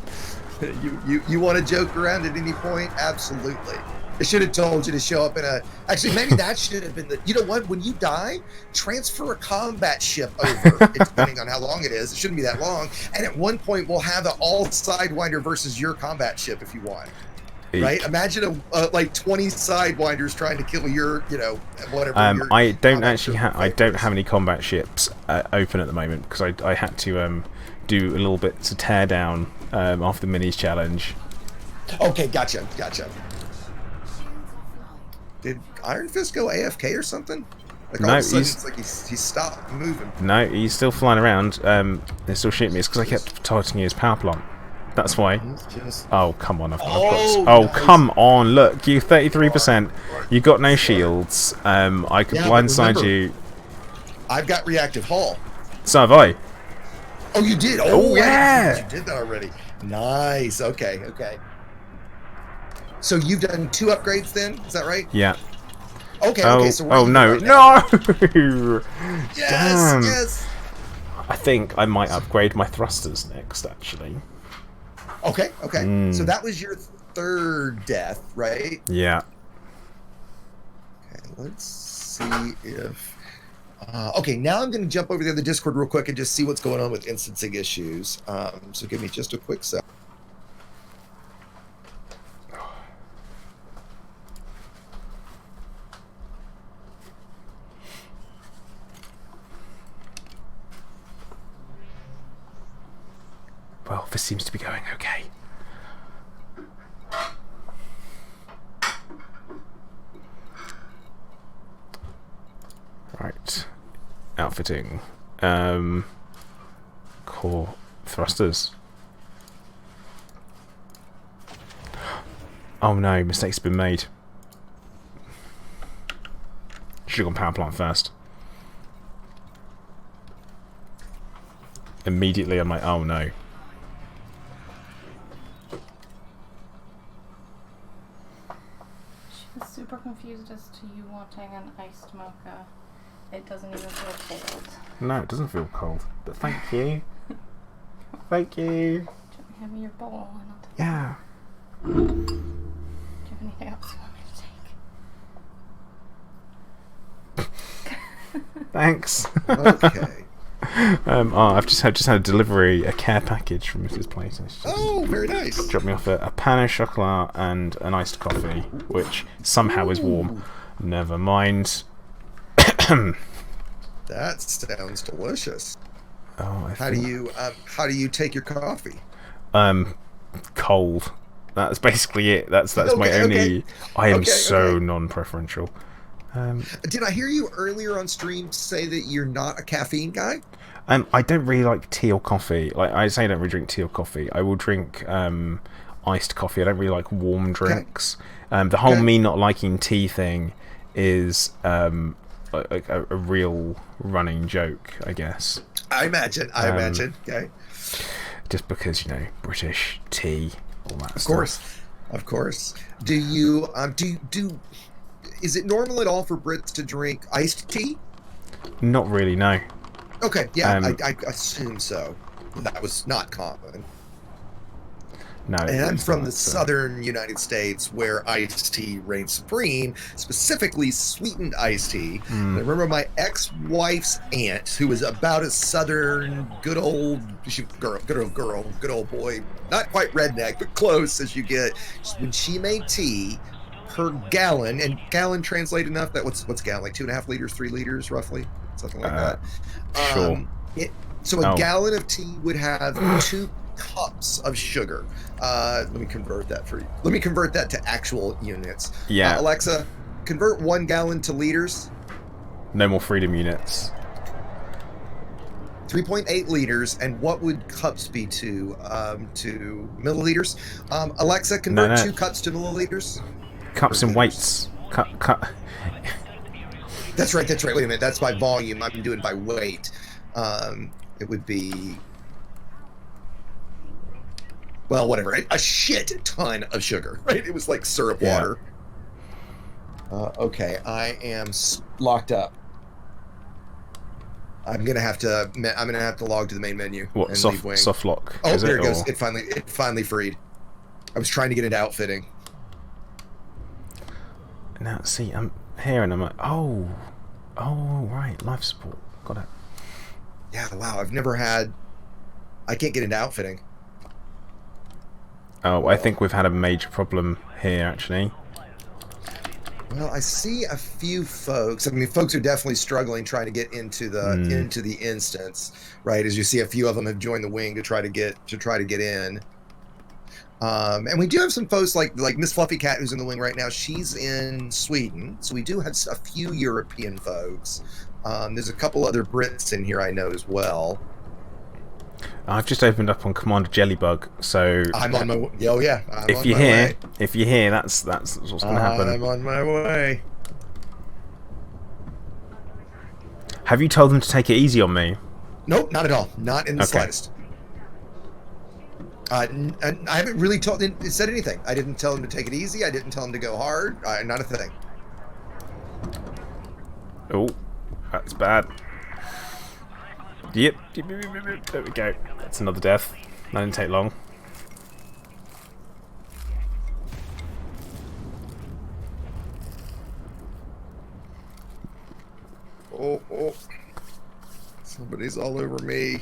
You want to joke around at any point? Absolutely. I should have told you to show up in a... Actually, maybe that should have been the... You know what? When you die, transfer a combat ship over, depending on how long it is. It shouldn't be that long. And at one point, we'll have an all-Sidewinder versus your combat ship if you want. Right? Imagine like 20 Sidewinders trying to kill your, whatever. I don't actually have... I don't have any combat ships open at the moment because I had to do a little bit to tear down after the minis challenge. Okay, gotcha. Did Iron Fist go AFK or something? Like all of a sudden, it's like he stopped moving. No, he's still flying around. They're still shooting me. It's because I kept targeting his power plant. That's why. Oh, come on. Nice. Come on. Look, you 33%. You got no shields. I could blindside you. I've got reactive hull. So have I. Oh, you did? Oh, yeah. You did that already. Nice. Okay. So you've done 2 upgrades then? Is that right? Yeah. Okay. So no. Yes. Damn. Yes. I think I might upgrade my thrusters next, actually. Okay. So that was your 3rd death, right? Yeah. Okay, let's see if... okay, now I'm going to jump over to the Discord real quick and just see what's going on with instancing issues. So give me just a quick sec. Well, this seems to be going okay. Right. Outfitting. Core thrusters. Oh no, mistake's been made. Should have gone power plant first. Immediately I'm like, oh no. Super confused as to you wanting an iced mocha. It doesn't even feel cold. No, it doesn't feel cold. But thank you. Thank you. Do you want me to hand me your bowl? And I'll take Yeah. it? Do you have anything else you want me to take? Thanks. Okay. I've just had a delivery, a care package from Mrs. Plater. Oh, very nice. Dropped me off a pan au chocolat and an iced coffee, which somehow is warm. Never mind. That sounds delicious. Oh, How do you take your coffee? Cold. That's basically it. That's my only. I am so non-preferential. Did I hear you earlier on stream say that you're not a caffeine guy? I don't really like tea or coffee. Like I say, I don't really drink tea or coffee. I will drink iced coffee. I don't really like warm drinks. The whole me not liking tea thing is a real running joke, I guess. I imagine. Okay. Just because British tea, all that stuff. Of course. Do you do? Is it normal at all for Brits to drink iced tea? Not really, no. Okay, yeah, I assume so. That was not common. No. And I'm from the southern United States where iced tea reigns supreme, specifically sweetened iced tea. And I remember my ex-wife's aunt, who was about as southern, good old boy, not quite redneck, but close as you get. When she made tea, her gallon, and gallon translate enough that what's gallon, like 2.5 liters, 3 liters roughly, something like that. Sure. So a gallon of tea would have 2 cups of sugar. Let me convert that for you. Let me convert that to actual units. Yeah. Alexa, convert 1 gallon to liters. No more freedom units. 3.8 liters, and what would cups be to milliliters? Alexa, convert 2 cups to milliliters. Cups and weights. Cut. That's right. Wait a minute. That's by volume. I'm doing it by weight. it would be, well, whatever, a shit ton of sugar, right? It was like syrup water. Okay, I am locked up. I'm gonna have to log to the main menu. What, and soft, leave wing. soft lock? Oh, there it goes. Or? It finally freed. I was trying to get into outfitting. Now, see, I'm here and I'm like, oh, right, life support. Got it. Yeah, wow. I can't get into outfitting. Oh, I think we've had a major problem here, actually. Well, I see a few folks. I mean, folks are definitely struggling trying to get into the instance, right? As you see, a few of them have joined the wing to try to get in. And we do have some folks like Miss Fluffy Cat, who's in the wing right now. She's in Sweden, so we do have a few European folks. There's a couple other Brits in here I know as well. I've just opened up on Commander Jellybug, so I'm on my way. Oh yeah, if you're here, that's what's going to happen. I'm on my way. Have you told them to take it easy on me? Nope, not at all. Not in the slightest. I haven't really said anything. I didn't tell them to take it easy. I didn't tell them to go hard. Not a thing. Oh, that's bad. Yep. There we go. That's another death. That didn't take long. Oh. Somebody's all over me.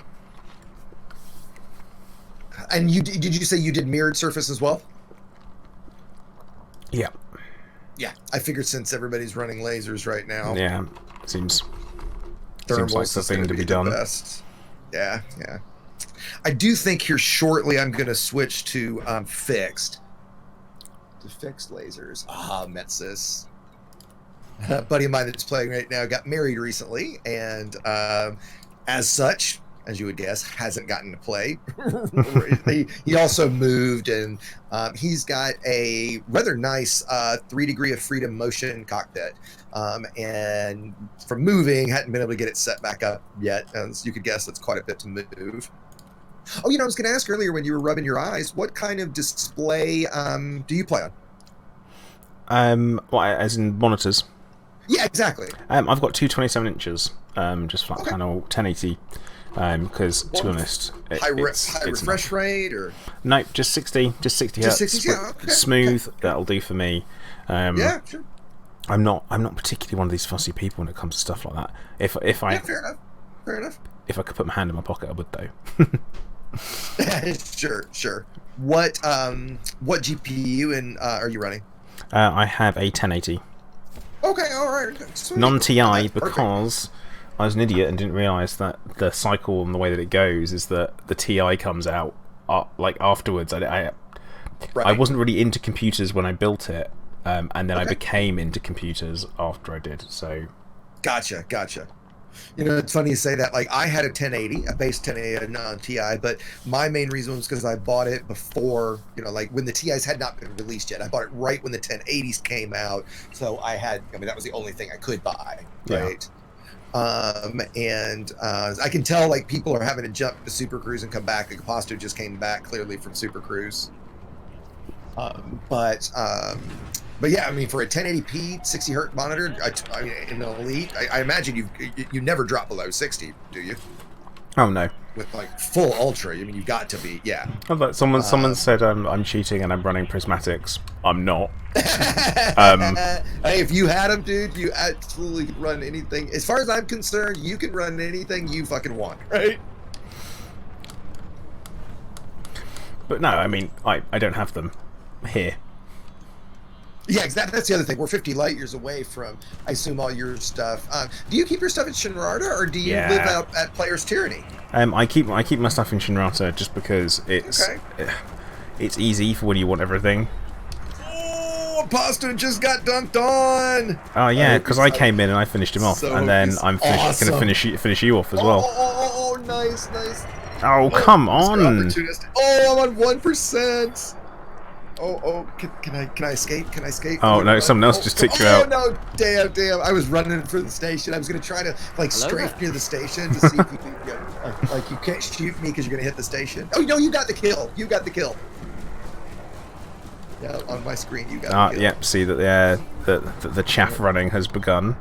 And did you say you did mirrored surface as well? Yeah. Yeah, I figured since everybody's running lasers right now. Yeah, seems Thermals like the thing to be done. Best. Yeah. I do think here shortly I'm going to switch to fixed. To fixed lasers. Metsis. A buddy of mine that's playing right now got married recently, and as such, as you would guess, hasn't gotten to play. He also moved, and he's got a rather nice 3 degree of freedom motion cockpit. And from moving, hadn't been able to get it set back up yet. As you could guess, that's quite a bit to move. Oh, I was going to ask earlier when you were rubbing your eyes, what kind of display do you play on? As in monitors? Yeah, exactly. I've got two 27 inches, just flat panel, 1080. Because to be honest, high refresh rate or no, just 60 hertz. Just 60, yeah, okay. Smooth. Okay. That'll do for me. Yeah, sure. I'm not particularly one of these fussy people when it comes to stuff like that. If I fair enough. If I could put my hand in my pocket, I would though. Sure. What GPU are you running? I have a 1080. Okay, all right. Non-TI because I was an idiot and didn't realise that the cycle and the way that it goes is that the TI comes out like afterwards. I wasn't really into computers when I built it, and then I became into computers after I did. So, gotcha. It's funny you say that. Like, I had a 1080, a base 1080, a non-TI, but my main reason was because I bought it before, like when the TIs had not been released yet. I bought it right when the 1080s came out, so that was the only thing I could buy, right? And I can tell, like, people are having to jump to Super Cruise and come back. The Capasto just came back clearly from Super Cruise. But yeah, I mean, for a 1080p 60 hertz monitor, in the Elite, I imagine you never drop below 60, do you? Oh no. With like full ultra, I mean, you got to be, yeah. Oh, but someone said I'm cheating and I'm running prismatics. I'm not. Hey, if you had them, dude, you absolutely could run anything. As far as I'm concerned, you can run anything you fucking want, right? But no, I mean, I don't have them here. Yeah, exactly. That's the other thing. We're 50 light years away from, I assume, all your stuff. Do you keep your stuff in Shinrarta, or do you live out at Player's Tyranny? I keep my stuff in Shinrarta just because it's easy for when you want everything. Oh, Pasta just got dunked on. Oh yeah, because I came in and I finished him off, and then I'm going to finish you off as well. Oh, nice. Oh, come on! Oh, I'm on 1%. Oh, can I escape? Can I escape? Oh no, someone else just took you out. No, damn! I was running for the station. I was gonna try to like Hello strafe there. near the station to see if you can, like you can't shoot me because you're gonna hit the station. Oh no, you got the kill. You got the kill. Yeah, on my screen you got the kill. Yep. See that the chaff running has begun.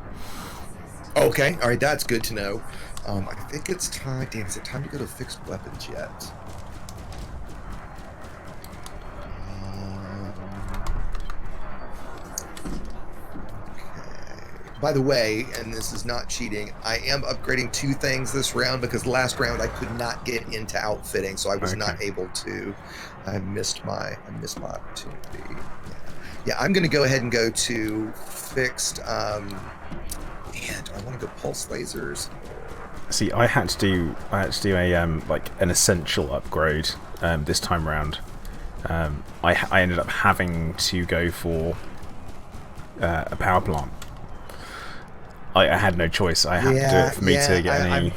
Okay, all right, that's good to know. I think it's time. Damn, is it time to go to fixed weapons yet? By the way, and this is not cheating, I am upgrading 2 things this round because last round I could not get into outfitting, so I was not able to. I missed my opportunity. Yeah, I'm going to go ahead and go to fixed. Man, do I want to go pulse lasers? See, I had to do a like an essential upgrade this time round. I ended up having to go for a power plant. I had no choice. I had to do it for me to get any.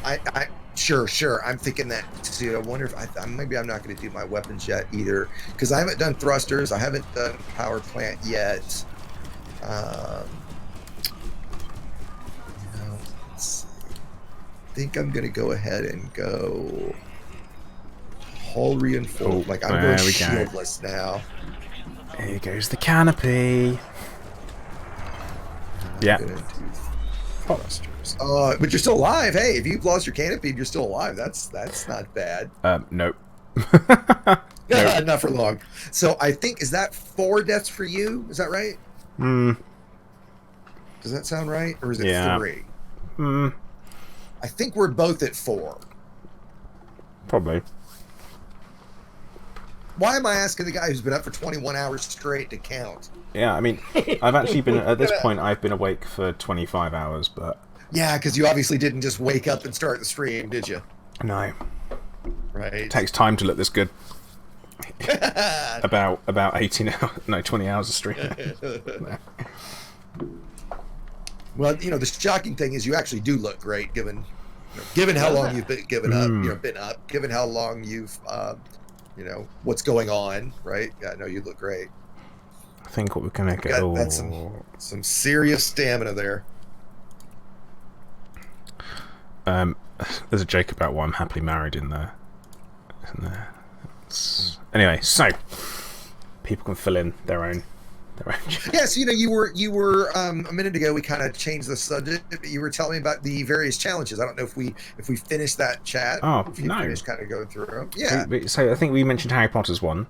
Sure. I'm thinking that too. I wonder if maybe I'm not going to do my weapons yet either because I haven't done thrusters. I haven't done power plant yet. Let's see. I think I'm going to go ahead and go hull reinforced. Like I'm going shieldless now. Here goes the canopy. Yeah. Thrusters. But you're still alive. Hey, if you've lost your canopy, you're still alive. That's not bad. Nope. Nope. Not for long. So I think is that 4 deaths for you? Is that right? Does that sound right, or is it 3? I think we're both at 4. Probably. Why am I asking the guy who's been up for 21 hours straight to count? Yeah, I mean, I've actually been at this point. I've been awake for 25 hours, but yeah, because you obviously didn't just wake up and start the stream, did you? no, Right. it takes time to look this good. about 18 hours, no, 20 hours of stream. Well, the shocking thing is you actually do look great, given how long you've been given how long you've, what's going on, right? Yeah, no, you look great. I think what we're gonna get. That's some serious stamina there. There's a joke about why I'm happily married in there. Anyway, so people can fill in their own. Yes, you were a minute ago. We kind of changed the subject. You were telling me about the various challenges. I don't know if we finished that chat. Oh, if you no. finished kind of going through them. Yeah. So I think we mentioned Harry Potter's one,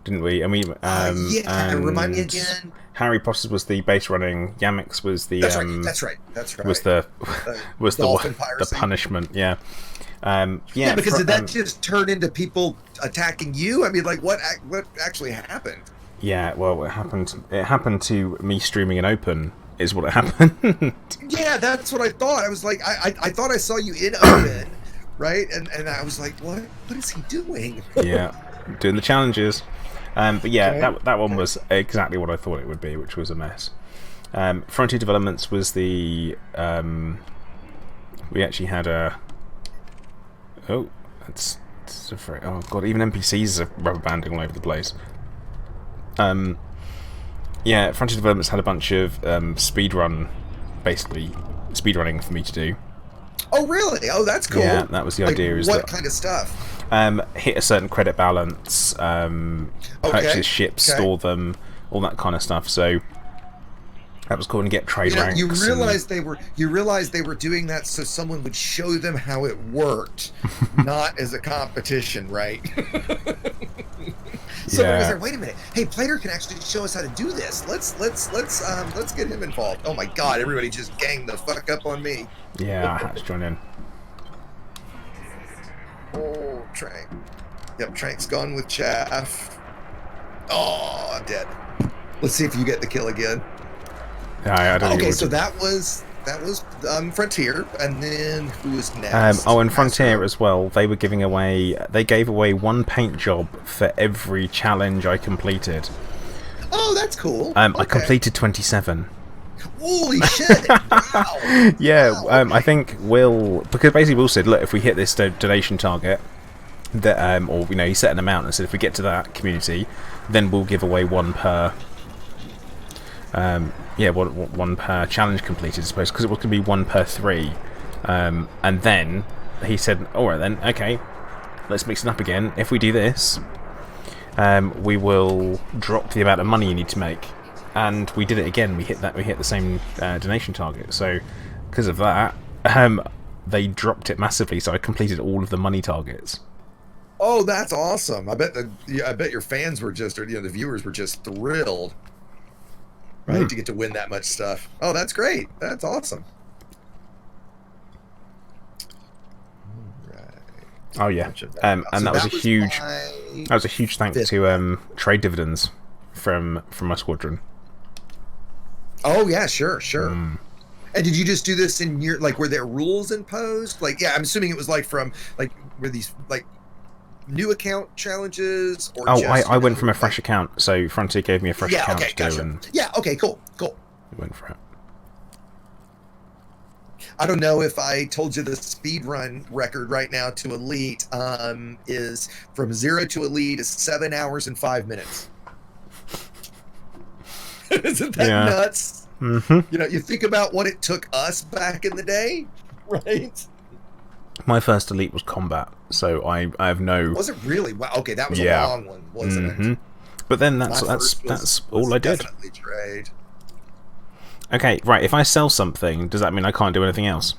didn't we? And remind me again. Harry Potter's was the base running. Yamek's was the. That's right. Was the piracy. punishment? Yeah. Because did that just turn into people attacking you? I mean, like what actually happened? Yeah, well, it happened to me streaming in open, is what it happened. Yeah, that's what I thought. I was like, I thought I saw you in open, right? And I was like, what is he doing? Yeah, doing the challenges. But yeah, that one was exactly what I thought it would be, which was a mess. Frontier Developments was the... we actually had a... Oh, that's a very... Oh, God, even NPCs are rubber banding all over the place. Yeah, Frontier Developments had a bunch of speedrunning for me to do. Oh, really? Oh, that's cool. Yeah, that was the idea. Is what kind of stuff? Hit a certain credit balance, purchase ships, store them, all that kind of stuff. So that was cool, and get trade ranks. You realized they were doing that so someone would show them how it worked, not as a competition, right? So it was like, wait a minute, hey, Plater can actually show us how to do this. Let's get him involved. Oh my God, everybody just ganged the fuck up on me. Yeah, I had to join in. Oh, Trank. Yep, Trank's gone with Chaff. Oh, I'm dead. Let's see if you get the kill again. Yeah, I don't okay, so that was Frontier, and then who was next? And Frontier as well. They gave away 1 paint job for every challenge I completed. Oh, that's cool. I completed 27. Holy shit! Wow. Yeah, wow. I think because basically Will said, look, if we hit this donation target, that, or he set an amount and said if we get to that community, then we'll give away one per. One per challenge completed, I suppose, because it was going to be 1 per 3. And then he said, all right then, okay, let's mix it up again. If we do this, we will drop the amount of money you need to make. And we did it again. We hit the same donation target. So because of that, they dropped it massively. So I completed all of the money targets. Oh, that's awesome! I bet your fans were just, or the viewers were just thrilled, right, to get to win that much stuff. Oh, that's great! That's awesome. Oh yeah, and so that was a huge thanks to Trade Dividends from my squadron. Oh yeah, sure. And did you just do this in your, like, were there rules imposed? Like, yeah, I'm assuming it was like from, like, were these like new account challenges, or I went from a fresh account, so Frontier gave me a fresh account to do, and cool. We went for it. I don't know if I told you the speed run record right now to Elite is from 0 to Elite is 7 hours and 5 minutes. Isn't that nuts? Mm-hmm. You think about what it took us back in the day, right? My first Elite was combat, so I have no. Was it really? Wow. Okay, that was a long one, wasn't it? But then that's all I did. Definitely trade. Okay, right. If I sell something, does that mean I can't do anything else?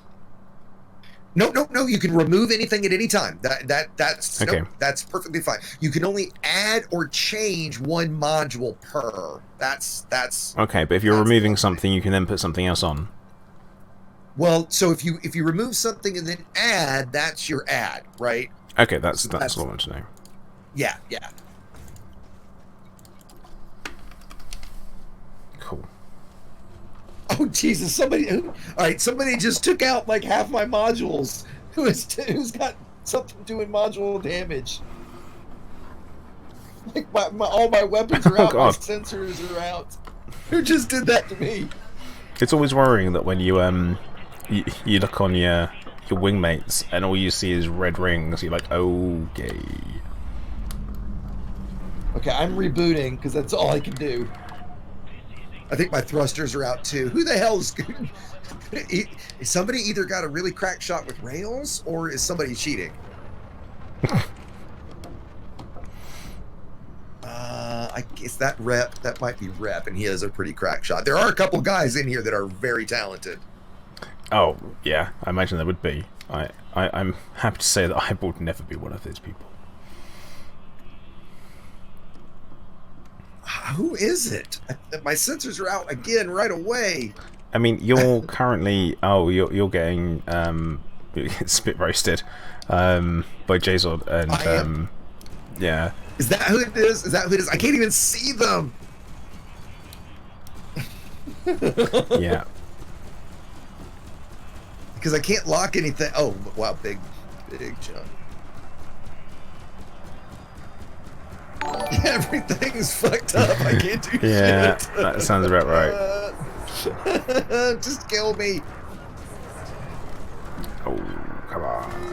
No. You can remove anything at any time. That's okay. That's perfectly fine. You can only add or change 1 module per. That's okay. But if you're removing something, you can then put something else on. Well, so if you remove something and then add, that's your add, right? Okay, that's what I want to know. Yeah. Cool. Oh Jesus! Somebody just took out like half my modules. Who's got something doing module damage? Like all my weapons are out, my sensors are out. Who just did that to me? It's always worrying that when you you look on your wingmates and all you see is red rings. You're like, okay. Okay, I'm rebooting because that's all I can do. I think my thrusters are out too. Who the hell is somebody either got a really cracked shot with rails, or is somebody cheating? I guess that might be Rep, and he has a pretty cracked shot. There are a couple guys in here that are very talented. Oh yeah, I imagine there would be. I'm happy to say that I would never be one of those people. Who is it? My sensors are out again right away. I mean, you're currently you're getting spit roasted by Jzod, and yeah. Is that who it is? I can't even see them. Yeah. Because I can't lock anything. Oh wow, big jump. Everything's fucked up. I can't do shit. Yeah, that sounds about right. Just kill me. Oh, come on.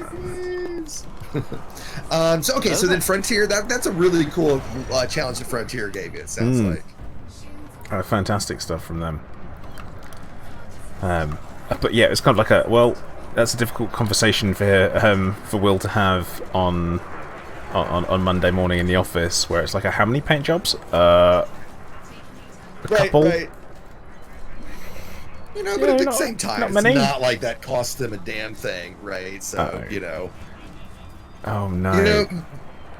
So then Frontier, that's a really cool challenge that Frontier gave you, it sounds like. Fantastic stuff from them. But yeah, it's kind of like that's a difficult conversation for Will to have on Monday morning in the office, where it's like, how many paint jobs? A couple. Right. But at the same time, it's not like that costs them a damn thing, right? So, Oh no.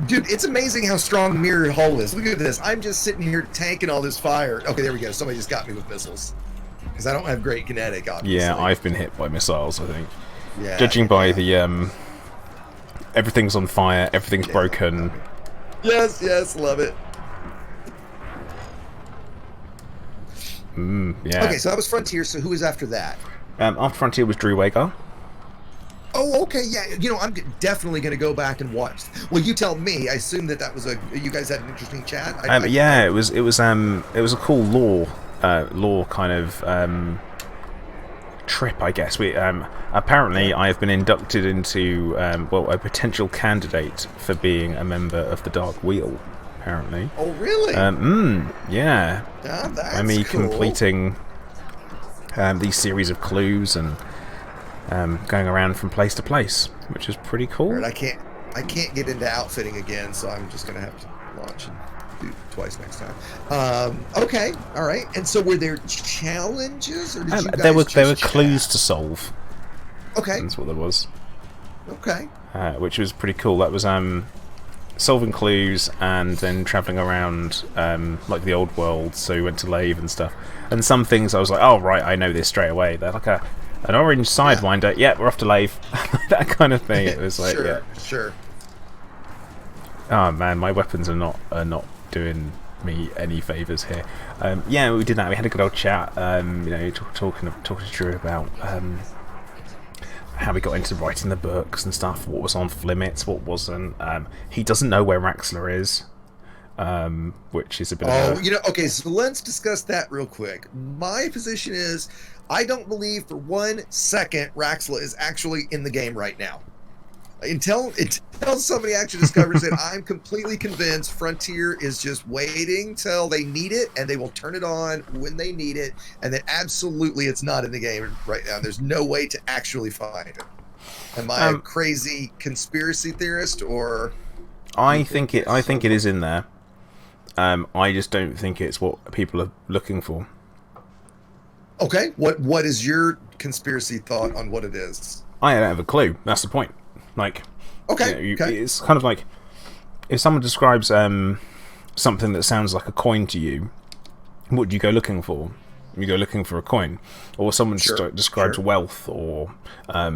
Dude, it's amazing how strong Mirrored Hull is. Look at this. I'm just sitting here tanking all this fire. Okay, there we go. Somebody just got me with missiles. Because I don't have great kinetic, obviously. Yeah, I've been hit by missiles, I think. Yeah. Judging by the everything's on fire, everything's broken. Yes, love it. Yeah. Okay, so that was Frontier, so who was after that? After Frontier was Drew Wagar. Oh, okay, yeah. I'm definitely going to go back and watch. Well, you tell me. I assume that was you guys had an interesting chat. It was a cool lore kind of trip, I guess. We apparently I have been inducted into a potential candidate for being a member of the Dark Wheel. Apparently. Oh, really? Yeah. Ah, that's By me cool. completing these series of clues and going around from place to place, which is pretty cool. Right, I can't get into outfitting again, so I'm just gonna have to launch and do it twice next time. Okay, all right. And so, were there challenges, or did you guys there were just clues chat? to solve. Okay. That's what there was. Okay. Which was pretty cool. That was solving clues and then travelling around like the old world. So we went to Lave and stuff. And some things I was like, oh right, I know this straight away. They're like an orange sidewinder. Yeah, we're off to Lave. That kind of thing. It was like, Sure. Oh man, my weapons are not doing me any favours here. Yeah, we did that. We had a good old chat. Talking to Drew about how we got into writing the books and stuff. What was on limits, what wasn't. He doesn't know where Raxler is, which is a bit. Okay. So let's discuss that real quick. My position is, I don't believe for 1 second Raxler is actually in the game right now. Until somebody actually discovers it, I'm completely convinced Frontier is just waiting till they need it, and they will turn it on when they need it, and then absolutely it's not in the game right now. There's no way to actually find it. Am I a crazy conspiracy theorist, or? I think it is in there. I just don't think it's what people are looking for. Okay, what is your conspiracy thought on what it is? I don't have a clue. That's the point. Like, okay. It's kind of like if someone describes something that sounds like a coin to you, what do you go looking for? You go looking for a coin, or someone describes wealth or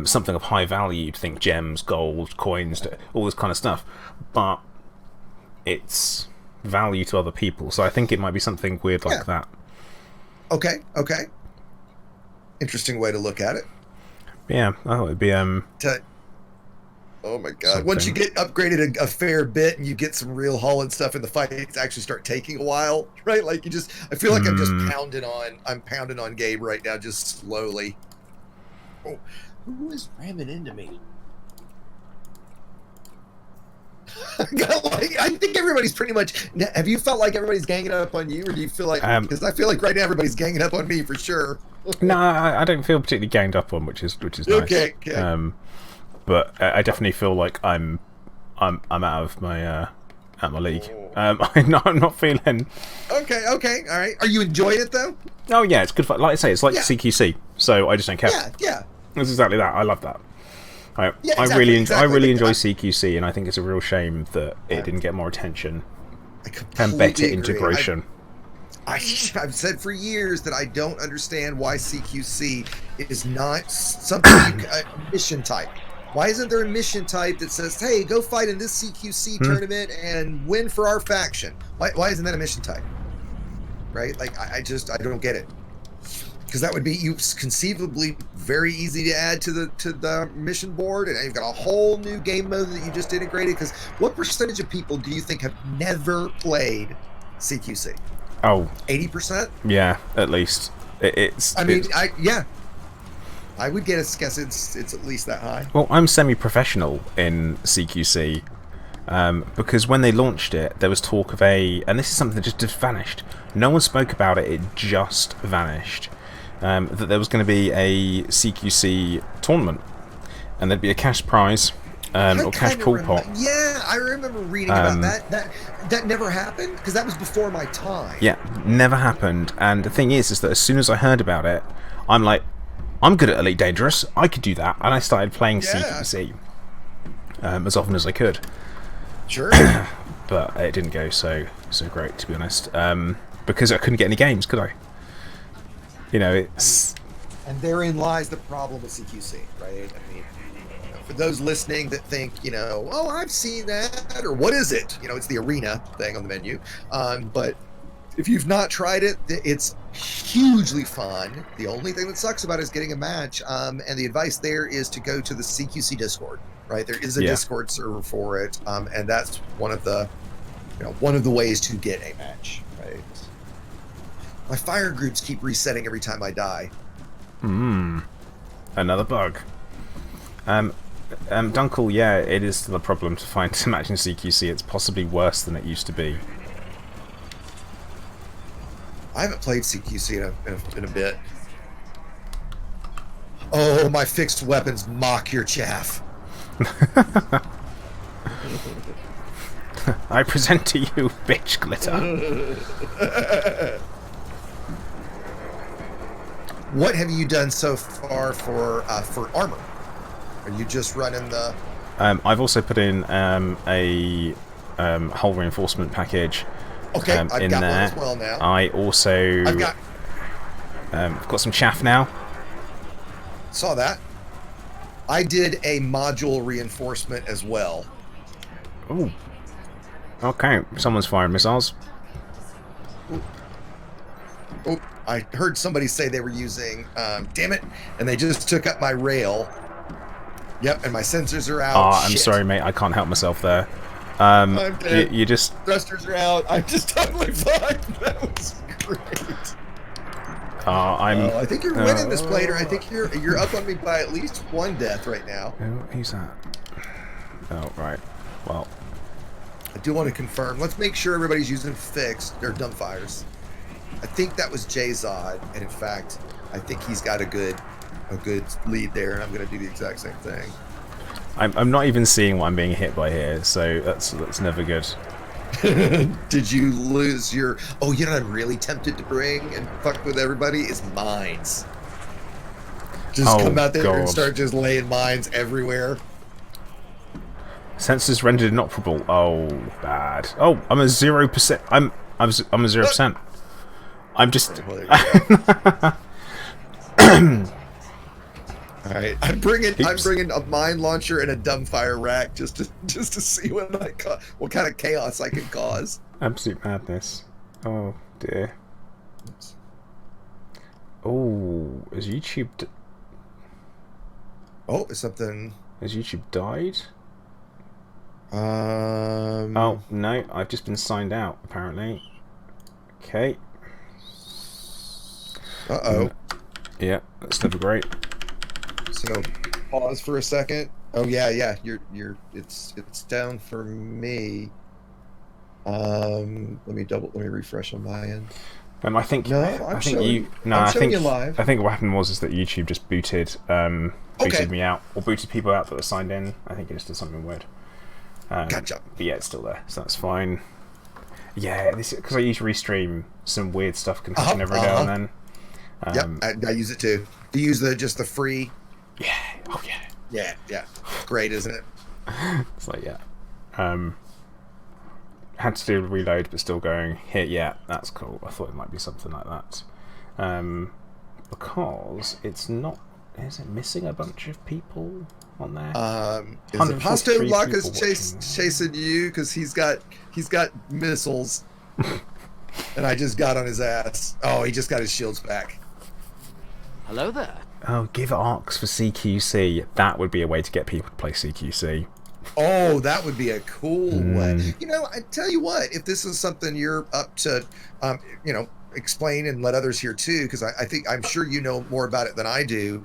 something of high value. You'd think gems, gold, coins, all this kind of stuff, but it's value to other people. So I think it might be something weird like that. Okay. Interesting way to look at it. Yeah, I thought it'd be oh my god! Once you get upgraded a fair bit and you get some real hull and stuff in the fights, actually start taking a while, right? Like I feel like I'm just pounding on Gabe right now, just slowly. Oh, who is ramming into me? I think everybody's pretty much. Have you felt like everybody's ganging up on you, or do you feel like? Because I feel like right now everybody's ganging up on me for sure. No, I don't feel particularly ganged up on, which is nice. Okay. But I definitely feel like I'm out of my league. I'm not feeling. Okay, all right. Are you enjoying it though? Oh yeah, it's good fun. Like I say, it's like CQC, so I just don't care. Yeah. It's exactly that. I love that. I really enjoy CQC, and I think it's a real shame that it didn't get more attention and better integration. I've said for years that I don't understand why CQC is not something a mission type. Why isn't there a mission type that says, "Hey, go fight in this CQC tournament and win for our faction"? Why isn't that a mission type? Right? Like I don't get it. Because that would be conceivably very easy to add to the mission board, and you've got a whole new game mode that you just integrated. Because what percentage of people do you think have never played CQC? Oh, 80%. Yeah, at least I would guess it's at least that high. Well, I'm semi-professional in CQC because when they launched it, there was talk of and this is something that just vanished. No one spoke about it; it just vanished. That there was going to be a CQC tournament, and there'd be a cash prize or cash pool pot. Yeah, I remember reading about that. That never happened because that was before my time. Yeah, never happened. And the thing is that as soon as I heard about it, I'm like, I'm good at Elite Dangerous. I could do that, and I started playing CQC as often as I could. Sure. But it didn't go so great, to be honest, because I couldn't get any games, could I? It's... And therein lies the problem with CQC, right? I mean, for those listening that think, oh, I've seen that, or what is it? It's the arena thing on the menu. But if you've not tried it, it's hugely fun. The only thing that sucks about it is getting a match. And the advice there is to go to the CQC Discord, right? There is a Discord server for it, and that's one of the ways to get a match, right? My fire groups keep resetting every time I die. Another bug. Dunkel, yeah, it is still a problem to find matching CQC. It's possibly worse than it used to be. I haven't played CQC in a bit. Oh, my fixed weapons mock your chaff. I present to you, bitch glitter. What have you done so far for armor? Are you just running the... I've also put in a hull reinforcement package. Okay, I've in got there. one as well now. I also... I've got some chaff now. Saw that. I did a module reinforcement as well. Ooh. Okay, someone's firing missiles. Oh, I heard somebody say they were using, damn it, and they just took up my rail. Yep, and my sensors are out. Oh, I'm sorry, mate. I can't help myself there. I'm dead. You just... Thrusters are out. I'm just totally fine. That was great. I think you're winning this, Plater. I think you're up on me by at least one death right now. Who's that? Oh, right. Well... I do want to confirm. Let's make sure everybody's using fixed or dumbfires. I think that was J-Zod, and in fact, I think he's got a good lead there, and I'm going to do the exact same thing. I'm not even seeing what I'm being hit by here, so that's never good. Did you lose your... Oh, you know what I'm really tempted to bring and fuck with everybody is mines. Just come out there and start just laying mines everywhere. Sensors rendered inoperable. Oh, bad. Oh, I'm a 0%. I'm a 0%. I'm just... All right, I'm bringing a mine launcher and a dumbfire rack just to see what kind of chaos I can cause. Absolute madness. Oh dear. Oops. Oh, has YouTube? Oh, is something? Has YouTube died? Oh no, I've just been signed out apparently. Okay. Uh-oh. Yeah, that's never great. So pause for a second. Oh yeah, it's down for me. Let me refresh on my end. I think no, I think you live. I think what happened was that YouTube just booted me out, or booted people out that were signed in. I think it just did something weird. Gotcha. But yeah, it's still there, so that's fine. Yeah, this because I usually restream, some weird stuff can happen every now and then. Yep, I use it too. Do you use the free? Yeah. Oh yeah. Yeah. Great, isn't it? It's like had to do a reload, but still going. Here, yeah, that's cool. I thought it might be something like that. Because it's not. Is it missing a bunch of people on there? Is it Pasto Laka's chasing you because he's got missiles, and I just got on his ass. Oh, he just got his shields back. Hello there. Oh, give ARCs for CQC. That would be a way to get people to play CQC. Oh, that would be a cool way. You know, I tell you what, if this is something you're up to, explain and let others hear too, because I'm sure you know more about it than I do.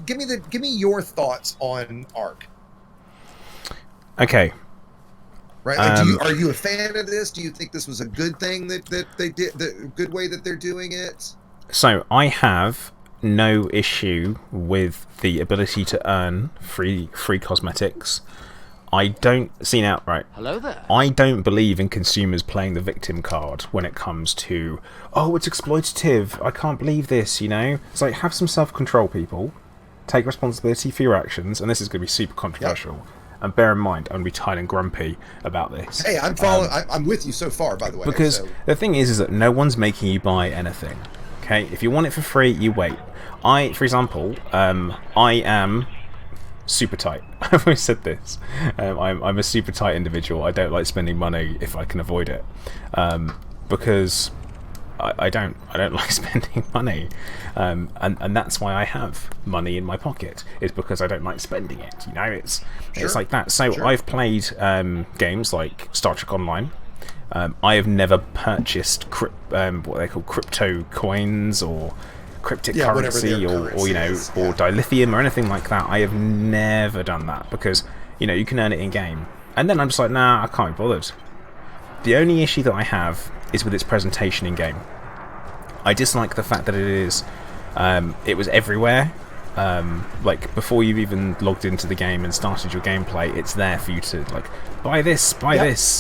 Give me your thoughts on ARC. Okay. Right? Are you a fan of this? Do you think this was a good thing that they did, the good way that they're doing it? So I have no issue with the ability to earn free cosmetics. I don't see now right. Hello there. I don't believe in consumers playing the victim card when it comes to it's exploitative. I can't believe this. It's like have some self-control, people. Take responsibility for your actions, and this is going to be super controversial. Yep. And bear in mind, I'm going to be tired and grumpy about this. Hey, I'm following. I'm with you so far, by the way. Because the thing is that no one's making you buy anything. Okay, if you want it for free, you wait. For example, I am super tight. I've always said this. I'm a super tight individual. I don't like spending money if I can avoid it, because I don't like spending money, and that's why I have money in my pocket. It's because I don't like spending it. It's like that. So I've played games like Star Trek Online. I have never purchased what they call crypto coins or whatever their cryptocurrency or currency is, or dilithium or anything like that. I have never done that because you can earn it in game, and then I'm just like, nah, I can't be bothered. The only issue that I have is with its presentation in game. I dislike the fact that it was everywhere. Like before you've even logged into the game and started your gameplay, it's there for you to like buy this,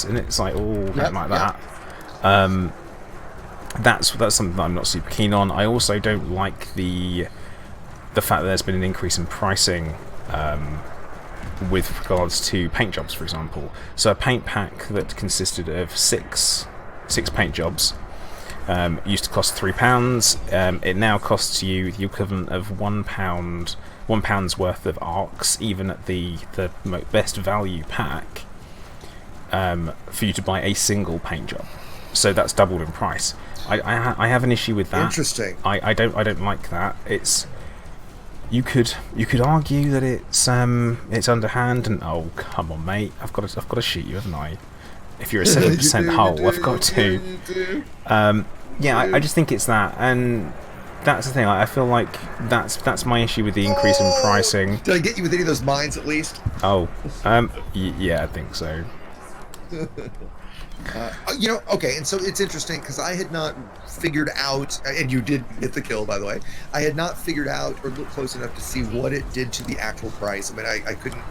and it's like, oh, I don't like that. That's something that I'm not super keen on. I also don't like the fact that there's been an increase in pricing with regards to paint jobs, for example. So a paint pack that consisted of six paint jobs used to cost £3. It now costs you the equivalent of £1's worth of arcs, even at the best value pack, for you to buy a single paint job. So that's doubled in price. I have an issue with that. Interesting. I don't like that. You could argue that it's underhand, and oh come on, mate, I've got to shoot you, haven't I? If you're a 7% hull, I've got to. I just think it's that, and that's the thing. I feel like that's my issue with the increase in pricing. Did I get you with any of those mines at least? Oh, yeah, I think so. Okay, and so it's interesting because I had not figured out, and you did get the kill, by the way. I had not figured out or looked close enough to see what it did to the actual price. I mean, I couldn't,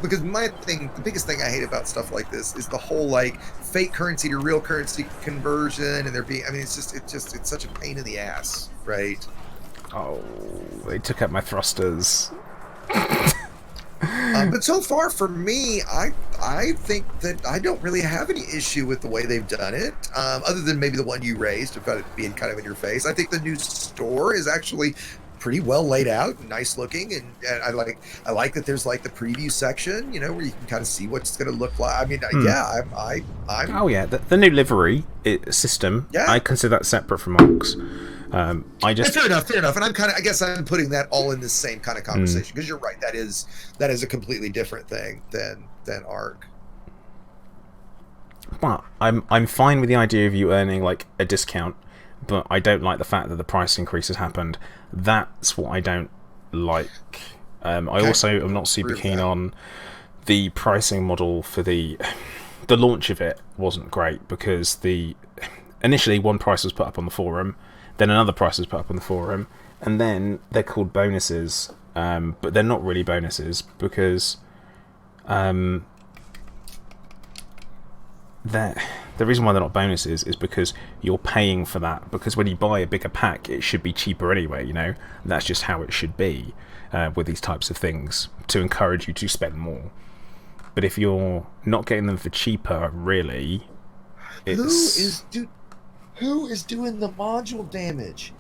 because my thing, the biggest thing I hate about stuff like this is the whole like fake currency to real currency conversion, and it's such a pain in the ass, right? Oh, they took out my thrusters. But so far for me, I think that I don't really have any issue with the way they've done it, other than maybe the one you raised about it being kind of in your face. I think the new store is actually pretty well laid out, nice looking, and I like that there's like the preview section, where you can kind of see what it's going to look like. I mean, I'm oh yeah, the new livery system. Yeah. I consider that separate from Arcs. Fair enough, and I guess I'm putting that all in the same kind of conversation because you're right. That is a completely different thing than ARC. But I'm fine with the idea of you earning like a discount, but I don't like the fact that the price increase has happened. That's what I don't like. I also am not super keen on the pricing model for the launch of it. Wasn't great because initially one price was put up on the forum. Then another price is put up on the forum, and then they're called bonuses, but they're not really bonuses because the reason why they're not bonuses is because you're paying for that. Because when you buy a bigger pack, it should be cheaper anyway. And that's just how it should be with these types of things to encourage you to spend more. But if you're not getting them for cheaper, really, Who is doing the module damage?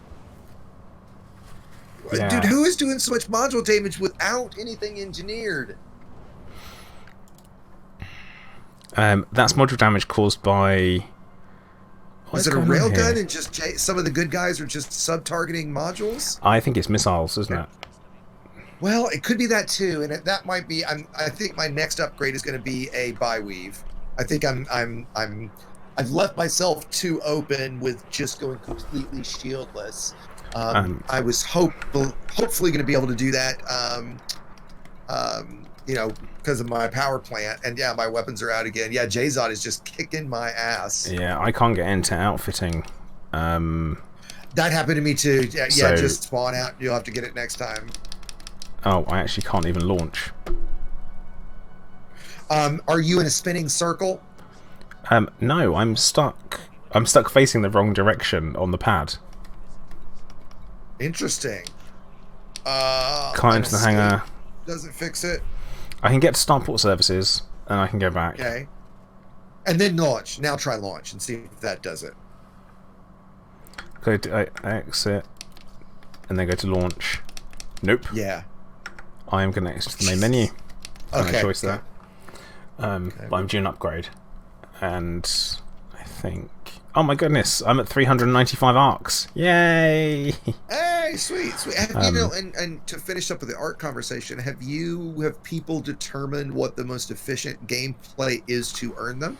Yeah. Dude, who is doing so much module damage without anything engineered? That's module damage caused by... Is it a railgun and just some of the good guys are just sub-targeting modules? I think it's missiles, isn't it? Well, it could be that too, and that might be... I think my next upgrade is going to be a bi-weave. I think I've left myself too open with just going completely shieldless. I was hopefully going to be able to do that, because of my power plant. And yeah, my weapons are out again. Yeah, JZOD is just kicking my ass. Yeah, I can't get into outfitting. That happened to me too. Yeah, just spawn out. You'll have to get it next time. Oh, I actually can't even launch. Are you in a spinning circle? No, I'm stuck. I'm stuck facing the wrong direction on the pad. Interesting. Can't into the hangar. Doesn't fix it. I can get to starport services, and I can go back. Okay. And then launch. Now try launch and see if that does it. Go to exit, and then go to launch. Nope. Yeah. I am going to exit to the main menu. Okay. No choice there. But I'm due an upgrade. And I think... Oh my goodness, I'm at 395 arcs. Yay! Hey, sweet. And to finish up with the ARC conversation, have people determined what the most efficient gameplay is to earn them?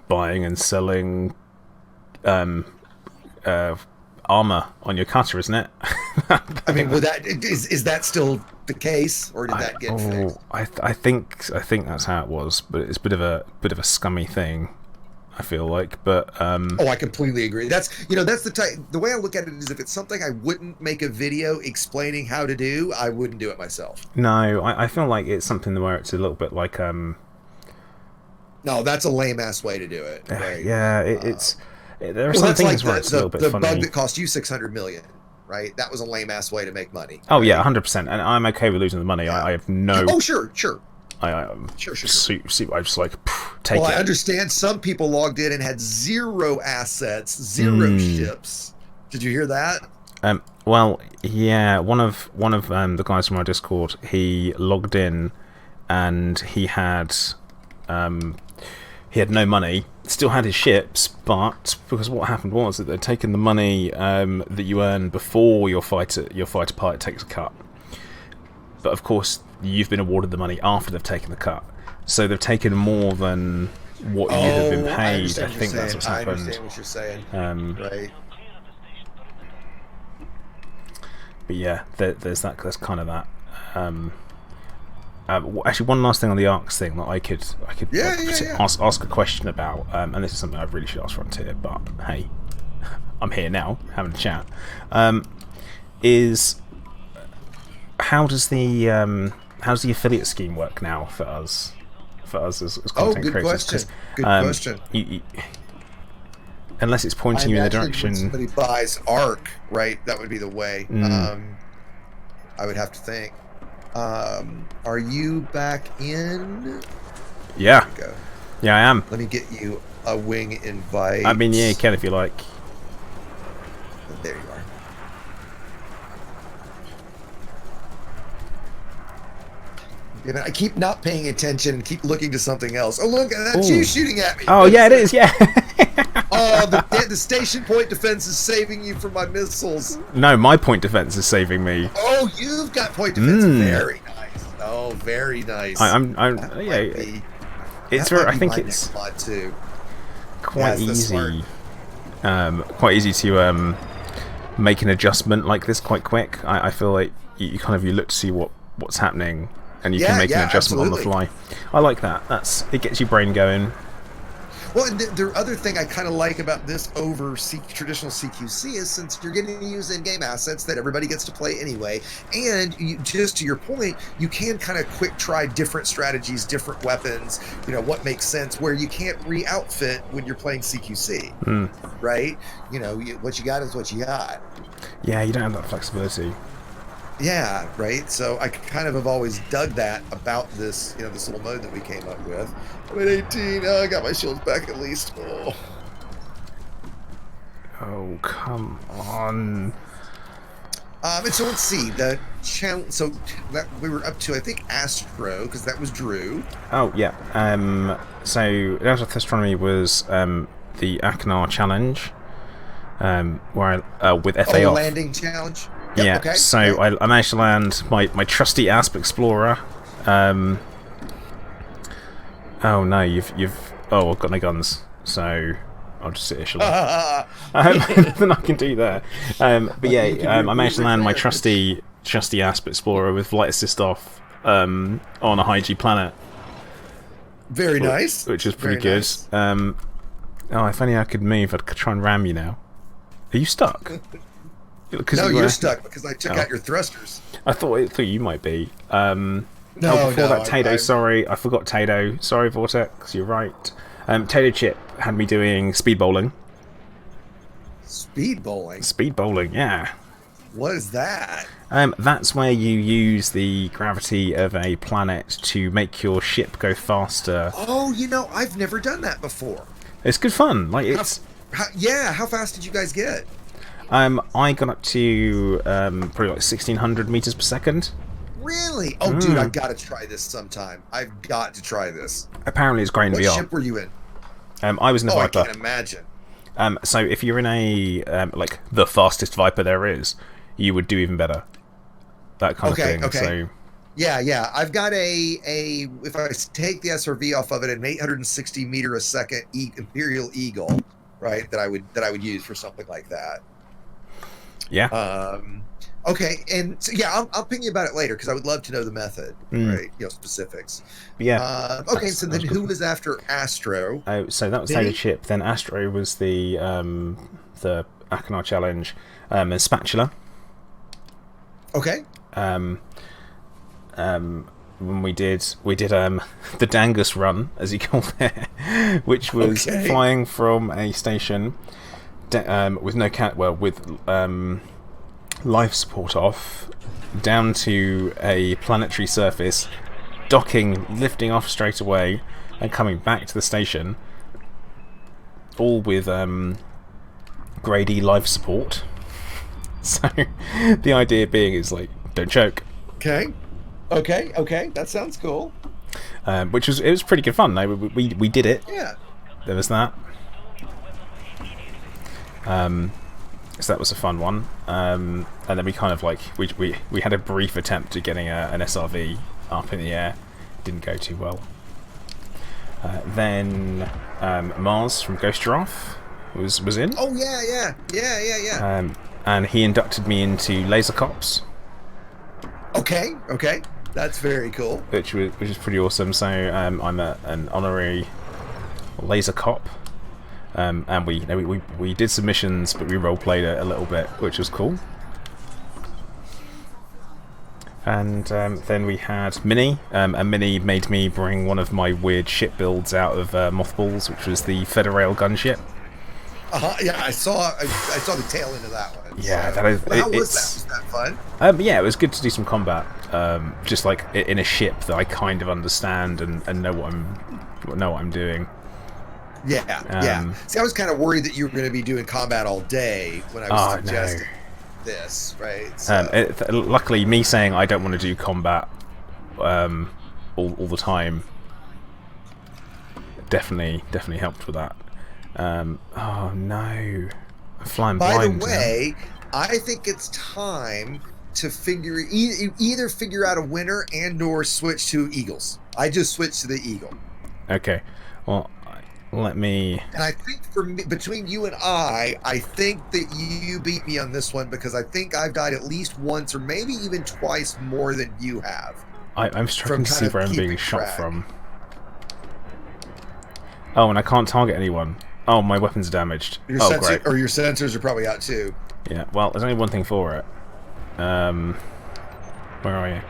Buying and selling armor on your cutter, isn't it? I mean, is that still the case, or did that get fixed? I think that's how it was, but it's a bit of a scummy thing, I feel like. But oh, I completely agree. That's the way I look at it is, if it's something I wouldn't make a video explaining how to do, I wouldn't do it myself. No, I feel like it's something where it's a little bit like No, that's a lame ass way to do it. Right? Yeah, there are some things where it's a little bit funny. The bug that cost you 600 million, right? That was a lame ass way to make money. Oh right? yeah, 100%, and I'm okay with losing the money. Yeah. I have no. Oh sure. Sure. I just like take it. Well, I understand some people logged in and had 0 assets, 0 ships. Did you hear that? Well, yeah, one of the guys from our Discord, he logged in, and he had no money. Still had his ships, but because what happened was that they'd taken the money that you earn before your fighter pilot takes a cut. But of course, you've been awarded the money after they've taken the cut, so they've taken more than what you have been paid. I think that's what's happened. I understand what you're saying. Right. But yeah, there's that. There's kind of that. Actually, one last thing on the ARCs thing that I could ask a question about, and this is something I really should ask Frontier, but hey, I'm here now having a chat. Is how does the affiliate scheme work now for us as content creators? Good question. Unless it's pointing you in the direction. When somebody buys ARC, right? That would be the way. I would have to think. Are you back in? Yeah. Yeah, I am. Let me get you a wing invite. I mean, yeah, you can if you like. There you are. Yeah, I keep not paying attention and keep looking to something else. Oh, look, that's you shooting at me. Oh, yeah, it is, yeah. Oh, the station point defense is saving you from my missiles. No, my point defense is saving me. Oh, you've got point defense. Very nice. Oh, very nice. It's very. I think it's too. quite easy. Quite easy to make an adjustment like this quite quick. I feel like you look to see what's happening, and you can make an adjustment on the fly. I like that. It gets your brain going. Well, and the other thing I kind of like about this over traditional CQC is, since you're getting to use in-game assets that everybody gets to play anyway, and just to your point, you can kind of quick try different strategies, different weapons, what makes sense, where you can't re-outfit when you're playing CQC, right? What you got is what you got. Yeah, you don't have that flexibility. Yeah, right. So I kind of have always dug that about this, this little mode that we came up with. I'm at 18. Oh, I got my shields back at least. Oh, come on. And so let's see the challenge. So that we were up to, I think, Astro, because that was Drew. Oh yeah. So Earth Astronomy was the Aknar challenge, where with FA off. Landing challenge. Yep, yeah, okay. So I managed to land my trusty ASP Explorer. Oh no, I've got no guns, so I'll just sit here. Nothing I can do there. But yeah, I managed to land my trusty ASP Explorer with flight assist off on a high G planet. Very nice. Which is pretty good. Nice. If only I could move, I'd try and ram you now. Are you stuck? No, you're stuck because I took out your thrusters. I thought you might be. Tato, sorry. I forgot Tato. Sorry, Vortex, you're right. Tato Chip had me doing speed bowling. Speed bowling? Speed bowling, yeah. What is that? That's where you use the gravity of a planet to make your ship go faster. Oh, I've never done that before. It's good fun. How fast did you guys get? I got up to probably 1,600 meters per second. Really? Oh, dude, I've got to try this sometime. I've got to try this. Apparently, it's great in VR. What ship were you in? I was in a Viper. I can't imagine. So if you're in a the fastest Viper there is, you would do even better. That kind of thing. Okay. So, yeah. I've got if I take the SRV off of it, an 860 meter a second Imperial Eagle. right? That I would use for something like that. Yeah. Okay, and so yeah, I'll ping you about it later because I would love to know the method, right? specifics. Yeah. Okay, so then who was after Astro? Oh, so that was Vinny? David Chip. Then Astro was the Akinar challenge, and Spatula. Okay. When we did the Dangus run, as you call it, which was flying from a station with no with life support off down to a planetary surface, docking, lifting off straight away, and coming back to the station, all with grade E life support. So the idea being is like, don't choke. Okay, that sounds cool. It was pretty good fun. We did it. Yeah. There was that. So that was a fun one. And then we kind of like we had a brief attempt at getting an SRV up in the air. Didn't go too well. Then Mars from Ghost Giraffe was in. Oh yeah. And he inducted me into Laser Cops. Okay, that's very cool. Which is pretty awesome. So I'm an honorary Laser Cop, and we did some missions, but we role played it a little bit, which was cool. And then we had Minnie, and Minnie made me bring one of my weird ship builds out of Mothballs, which was the Federail gunship. Yeah, I saw the tail end of that one. Yeah, so. that is. How was that? Was that fun? Yeah, it was good to do some combat, just like in a ship that I kind of understand and know what I'm doing. Yeah. See, I was kind of worried that you were going to be doing combat all day when I was suggesting this, right? So. Luckily, me saying I don't want to do combat all the time definitely helped with that. Oh no, I'm flying blind. By the way, I think it's time to either figure out a winner and/or switch to Eagles. I just switched to the Eagle. Okay, well, let me. And I think for me, between you and I think that you beat me on this one because I think I've died at least once or maybe even twice more than you have. I'm struggling to see where I'm being shot from. Oh, and I can't target anyone. Oh, my weapons are damaged. Great. Or your sensors are probably out too. Yeah, well, there's only one thing for it. Where are you?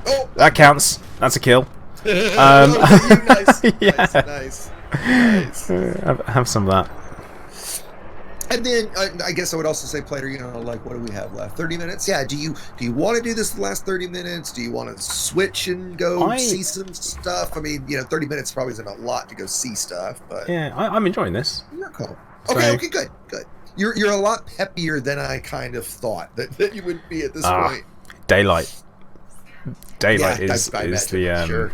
Oh! That counts. That's a kill. Nice. Yeah. Nice. Have some of that. And then I guess I would also say, Plater, like, what do we have left? 30 minutes? Yeah. Do you want to do this the last 30 minutes? Do you want to switch and go see some stuff? I mean, 30 minutes probably isn't a lot to go see stuff, but yeah, I'm enjoying this. You're cool. Okay, good. You're a lot peppier than I kind of thought that you would be at this point. Daylight Yeah, is the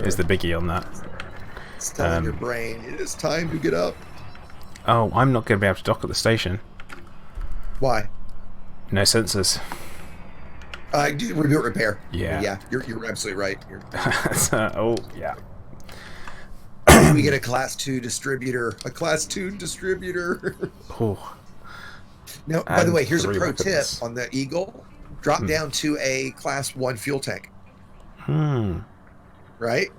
is the biggie on that. It's telling your brain it is time to get up. Oh, I'm not going to be able to dock at the station. Why? No sensors. Remote repair. Yeah. Yeah, you're absolutely right. Oh, yeah. We get a class 2 distributor. Oh. Now, by the way, here's a pro tip on the Eagle. Drop down to a class 1 fuel tank. Right?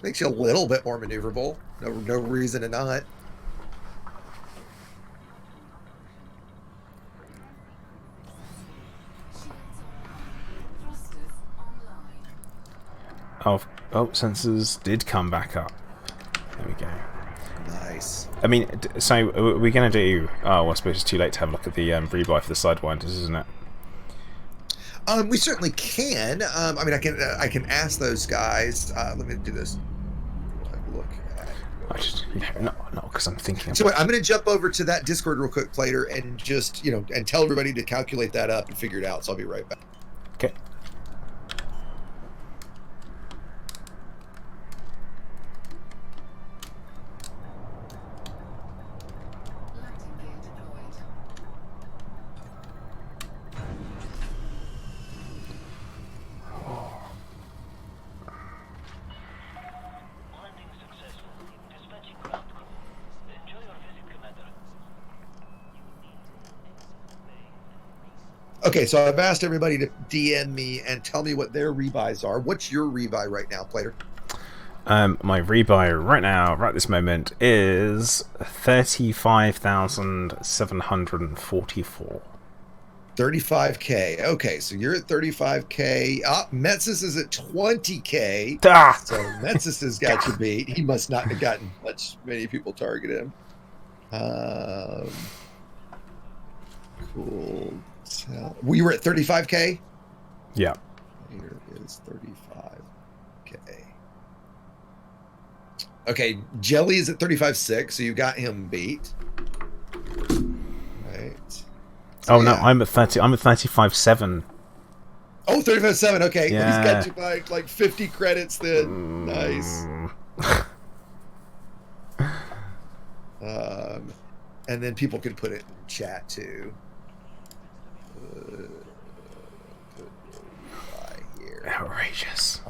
Makes you a little bit more maneuverable. No reason to not. Oh, sensors did come back up. There we go. Nice. I mean, so we're going to do... Oh, I suppose it's too late to have a look at the rebuy for the Sidewinders, isn't it? We certainly can. I mean, I can ask those guys. Let me do this. Look at. I just no, because I'm thinking. So I'm going to jump over to that Discord real quick, Plater, and just and tell everybody to calculate that up and figure it out. So I'll be right back. Okay. Okay, so I've asked everybody to DM me and tell me what their rebuys are. What's your rebuy right now, Plater? My rebuy right now, right this moment, is 35,744. 35K. Okay, so you're at 35K. Metsis is at 20K. Ah! So Metsis has got you beat. He must not have gotten many people target him. Cool. So, we were at 35K? Yeah. Here is 35K. Okay, Jelly is at 35.6, so you got him beat. Right. So, Oh no, I'm at 30. I'm at 35.7. Oh, 35.7. Okay, Yeah. he's got you by like 50 credits. Then nice. And then people can put it in chat too. Outrageous.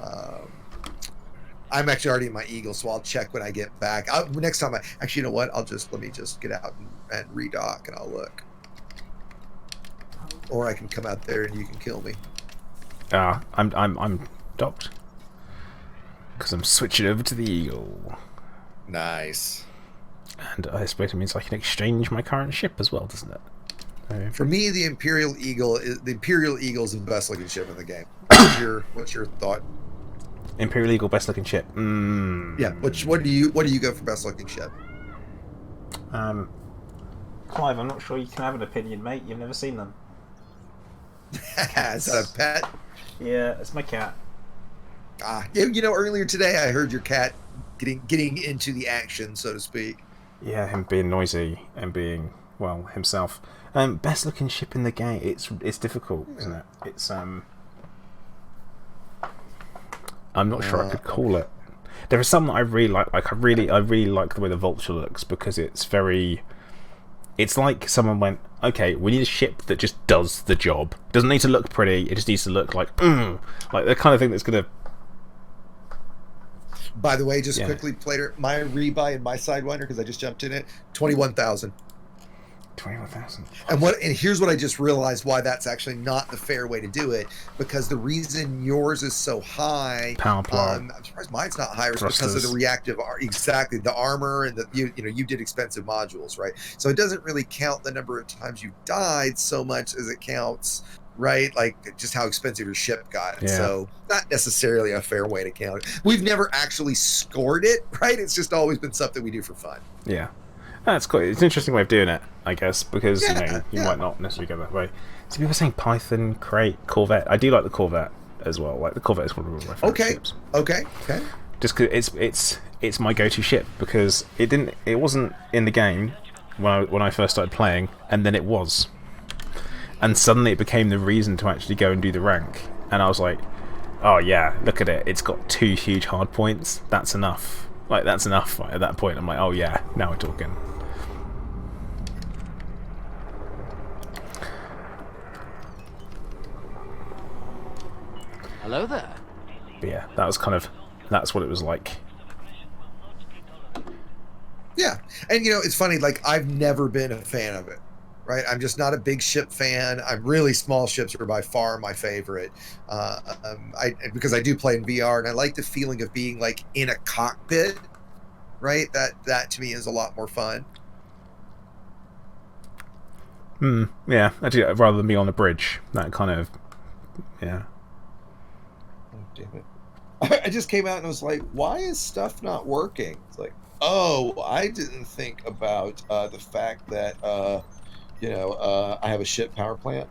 I'm actually already in my Eagle, so I'll check when I get back. Next time, actually, you know what? Let me just get out and redock, and I'll look. Or I can come out there and you can kill me. I'm docked because I'm switching over to the Eagle. Nice. And I suppose it means I can exchange my current ship as well, doesn't it? For me, the Imperial Eagle is the best looking ship in the game. What's your thought? Imperial Eagle, best looking ship. Yeah. What do you go for best looking ship? Clive, I'm not sure you can have an opinion, mate. You've never seen them. Is that a pet? Yeah, it's my cat. Earlier today I heard your cat getting into the action, so to speak. Yeah, him being noisy and being, well, himself. Best looking ship in the game. It's difficult, isn't it? It's I'm not sure I could call it. There are some that I really like. I really like the way the Vulture looks because it's very. It's like someone went, okay, we need a ship that just does the job. Doesn't need to look pretty. It just needs to look like the kind of thing that's gonna. By the way, just quickly, Plater, my rebuy in my Sidewinder, because I just jumped in it, 21,000. 21,000. And here's what I just realized why that's actually not the fair way to do it, because the reason yours is so high, power plant. I'm surprised mine's not higher, is because of the reactive, exactly, the armor and you did expensive modules, right? So it doesn't really count the number of times you died so much as it counts, right, like just how expensive your ship got. Yeah. So not necessarily a fair way to count it. We've never actually scored it, right? It's just always been something we do for fun. Yeah. That's cool. It's an interesting way of doing it, I guess, because you might not necessarily go that way. So people are saying Python, Crate, Corvette. I do like the Corvette as well. Like the Corvette is one of my favorite ships. Okay. Just because it's my go-to ship because it wasn't in the game when I first started playing, and then it was, and suddenly it became the reason to actually go and do the rank. And I was like, oh yeah, look at it. It's got 2 huge hard points. That's enough. Like that's enough. At that point, I'm like, oh yeah, now we're talking. Hello there. But yeah, that's what it was like. Yeah, and it's funny. Like I've never been a fan of it, right? I'm just not a big ship fan. I'm really small ships are by far my favorite. Because I do play in VR and I like the feeling of being like in a cockpit, right? That to me is a lot more fun. Yeah, I do rather than be on a bridge. That kind of, yeah. Oh, damn it. I just came out and was like, why is stuff not working? It's like, oh, I didn't think about the fact that, I have a ship power plant.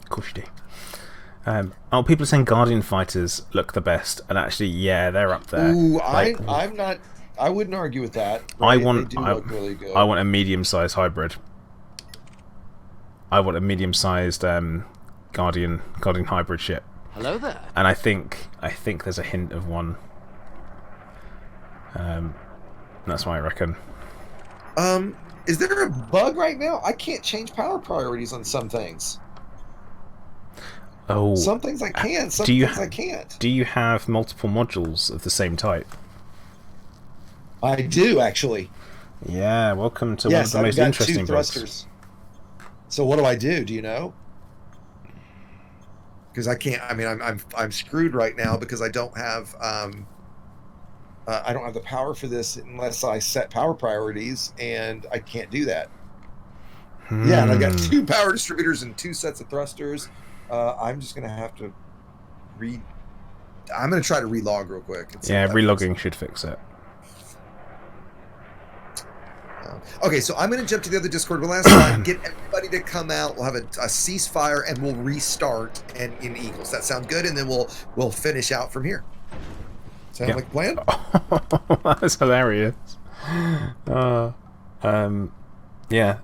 Of course you do. People are saying Guardian fighters look the best, and actually, yeah, they're up there. Ooh, I'm not. I wouldn't argue with that. Right? They do look really good. I want a medium-sized hybrid. I want a medium-sized Guardian hybrid ship. Hello there. And I think there's a hint of one. That's why I reckon. Is there a bug right now? I can't change power priorities on some things. Oh. Some things I can, some things I can't. Do you have multiple modules of the same type? I do, actually. Yeah, welcome to one of the most interesting bugs. So what do I do? Do you know? because I can't. I mean, I'm screwed right now because I don't have the power for this unless I set power priorities, and I can't do that. Yeah, and I've got 2 power distributors and 2 sets of thrusters. I'm just gonna have to I'm gonna try to relog real quick. And see Yeah, what that relogging should fix it. Okay, so I'm going to jump to the other Discord one last time, get everybody to come out. We'll have a ceasefire, and we'll restart and in Eagles. That sound good? And then we'll finish out from here. Sound like a plan? That's hilarious. Yeah.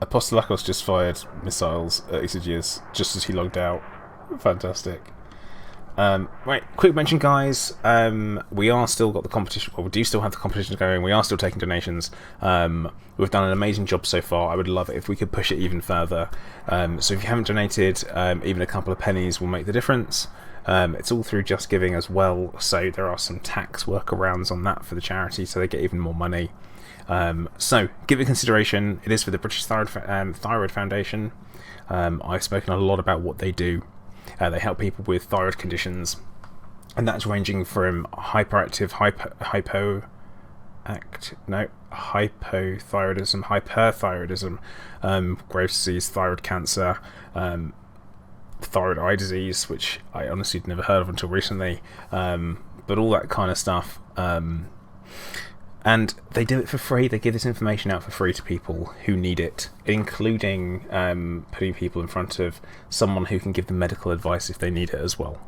Apostolakos just fired missiles at Exigeous just as he logged out. Fantastic. Right, quick mention, guys. We are still got the competition. Well, we do still have the competitions going. We are still taking donations. We've done an amazing job so far. I would love it if we could push it even further. So if you haven't donated, even a couple of pennies will make the difference. It's all through Just Giving as well. So there are some tax workarounds on that for the charity, so they get even more money. So give it consideration. It is for the British Thyroid Foundation. I've spoken a lot about what they do. They help people with thyroid conditions, and that's ranging from hyperactive hypothyroidism, Graves' disease, thyroid cancer, thyroid eye disease, which I honestly had never heard of until recently, but all that kind of stuff. And they do it for free. They give this information out for free to people who need it, including putting people in front of someone who can give them medical advice if they need it as well.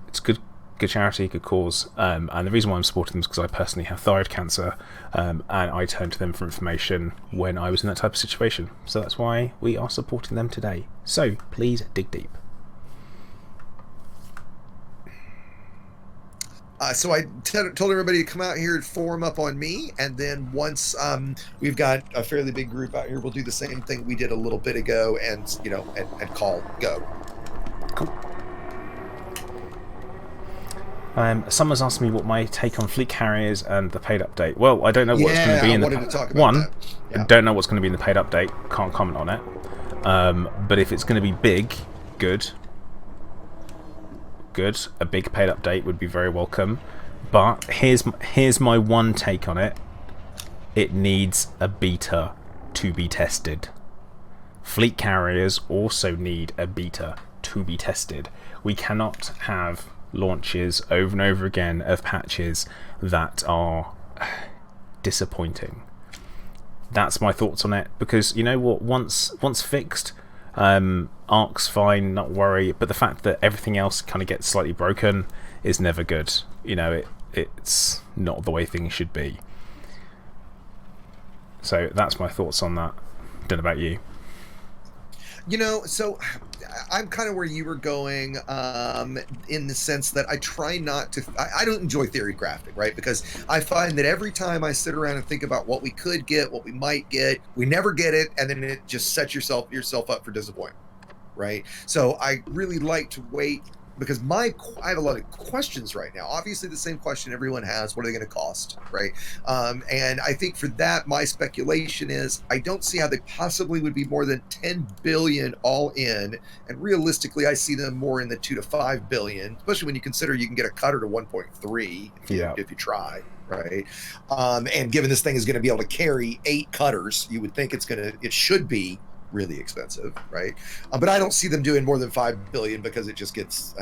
It's good charity, good cause. And the reason why I'm supporting them is because I personally have thyroid cancer, and I turned to them for information when I was in that type of situation. So that's why we are supporting them today. So please dig deep. So I told everybody to come out here and form up on me, and then once we've got a fairly big group out here, we'll do the same thing we did a little bit ago, and and call go. Cool. Someone's asked me what my take on fleet carriers and the paid update. Well, I don't know what's going to be in the I don't know what's going to be in the paid update. Can't comment on it. But if it's going to be big, good. A big paid update would be very welcome. But here's my one take on it. It needs a beta to be tested. Fleet carriers also need a beta to be tested. We cannot have launches over and over again of patches that are disappointing. That's my thoughts on it, because you know what, once fixed, Arc's fine, not worry, but the fact that everything else kind of gets slightly broken is never good. It's not the way things should be. So that's my thoughts on that. Don't know about you. So I'm kind of where you were going, in the sense that I try not to. I don't enjoy theory crafting, right? Because I find that every time I sit around and think about what we could get, what we might get, we never get it, and then it just sets yourself up for disappointment, right? So I really like to wait, because I have a lot of questions right now. Obviously, the same question everyone has: what are they going to cost, right? And I think for that, my speculation is I don't see how they possibly would be more than 10 billion all in, and realistically, I see them more in the 2 to 5 billion, especially when you consider you can get a cutter to 1.3 if you try. Right, and given this thing is going to be able to carry 8 cutters, you would think it should be really expensive, right? But I don't see them doing more than 5 billion, because it just gets,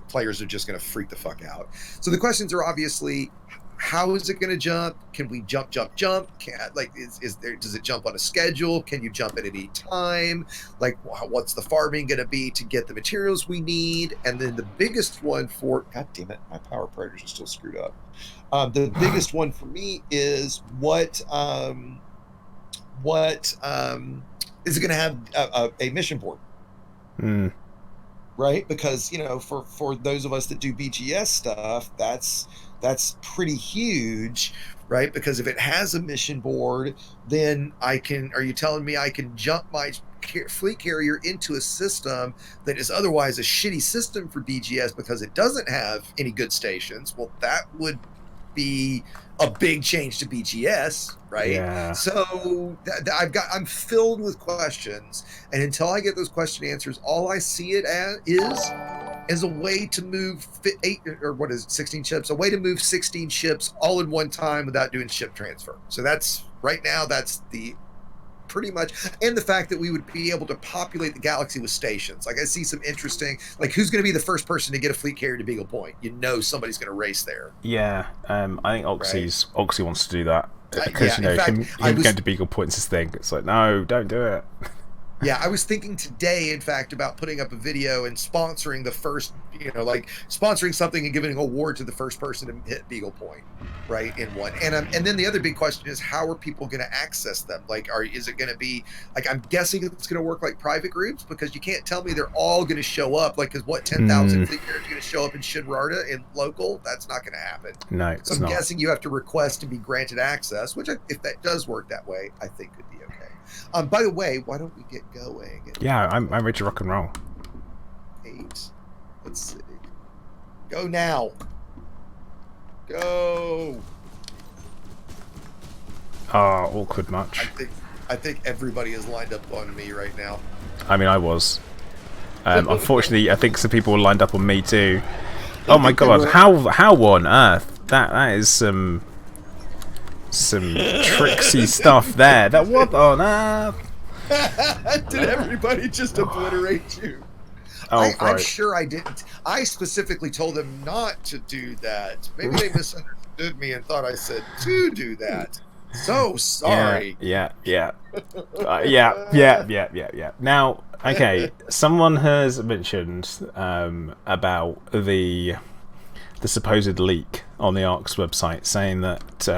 players are just going to freak the fuck out. So the questions are obviously, how is it going to jump? Can we jump? Does it jump on a schedule? Can you jump at any time? Like, what's the farming going to be to get the materials we need? And then the biggest one God damn it, my power priorities are still screwed up. The biggest one for me is what is it going to have a mission board? Right? Because, for those of us that do BGS stuff, that's pretty huge, right? Because if it has a mission board, then are you telling me I can jump my fleet carrier into a system that is otherwise a shitty system for BGS because it doesn't have any good stations? Well, that would be a big change to BGS, right? Yeah. So I'm filled with questions, and until I get those question answers, all I see it as is a way to move 16 ships, a way to move 16 ships all in one time without doing ship transfer. So that's right now, that's the pretty much, and the fact that we would be able to populate the galaxy with stations. Like I see some interesting, like who's going to be the first person to get a fleet carrier to Beagle Point? You know, somebody's going to race there. Yeah, I think Oxy wants to do that because yeah, him going to Beagle Point's his thing. It's like, no, don't do it. Yeah, I was thinking today, in fact, about putting up a video and sponsoring the first, like sponsoring something and giving an award to the first person to hit Beagle Point, right, in one. And then the other big question is, how are people going to access them? Like, is it going to be, like, I'm guessing it's going to work like private groups, because you can't tell me they're all going to show up, like, because what, 10,000 fleet carriers are going to show up in Shinrarta in local? That's not going to happen. No, it's so I'm not. guessing you have to request to be granted access, which, if that does work that way, I think could be okay. By the way, why don't we get going? Yeah, I'm ready to rock and roll. 8. Let's see. Go now. Go. Awkward much. I think everybody is lined up on me right now. I mean, I was. Unfortunately, I think some people were lined up on me too. Oh my god! How on earth? That is some tricksy stuff there. That what on earth? Did everybody just obliterate you? I'm sure I didn't. I specifically told them not to do that. Maybe they misunderstood me and thought I said to do that. So sorry. Yeah. Now, okay, someone has mentioned about the supposed leak on the ARC's website, saying that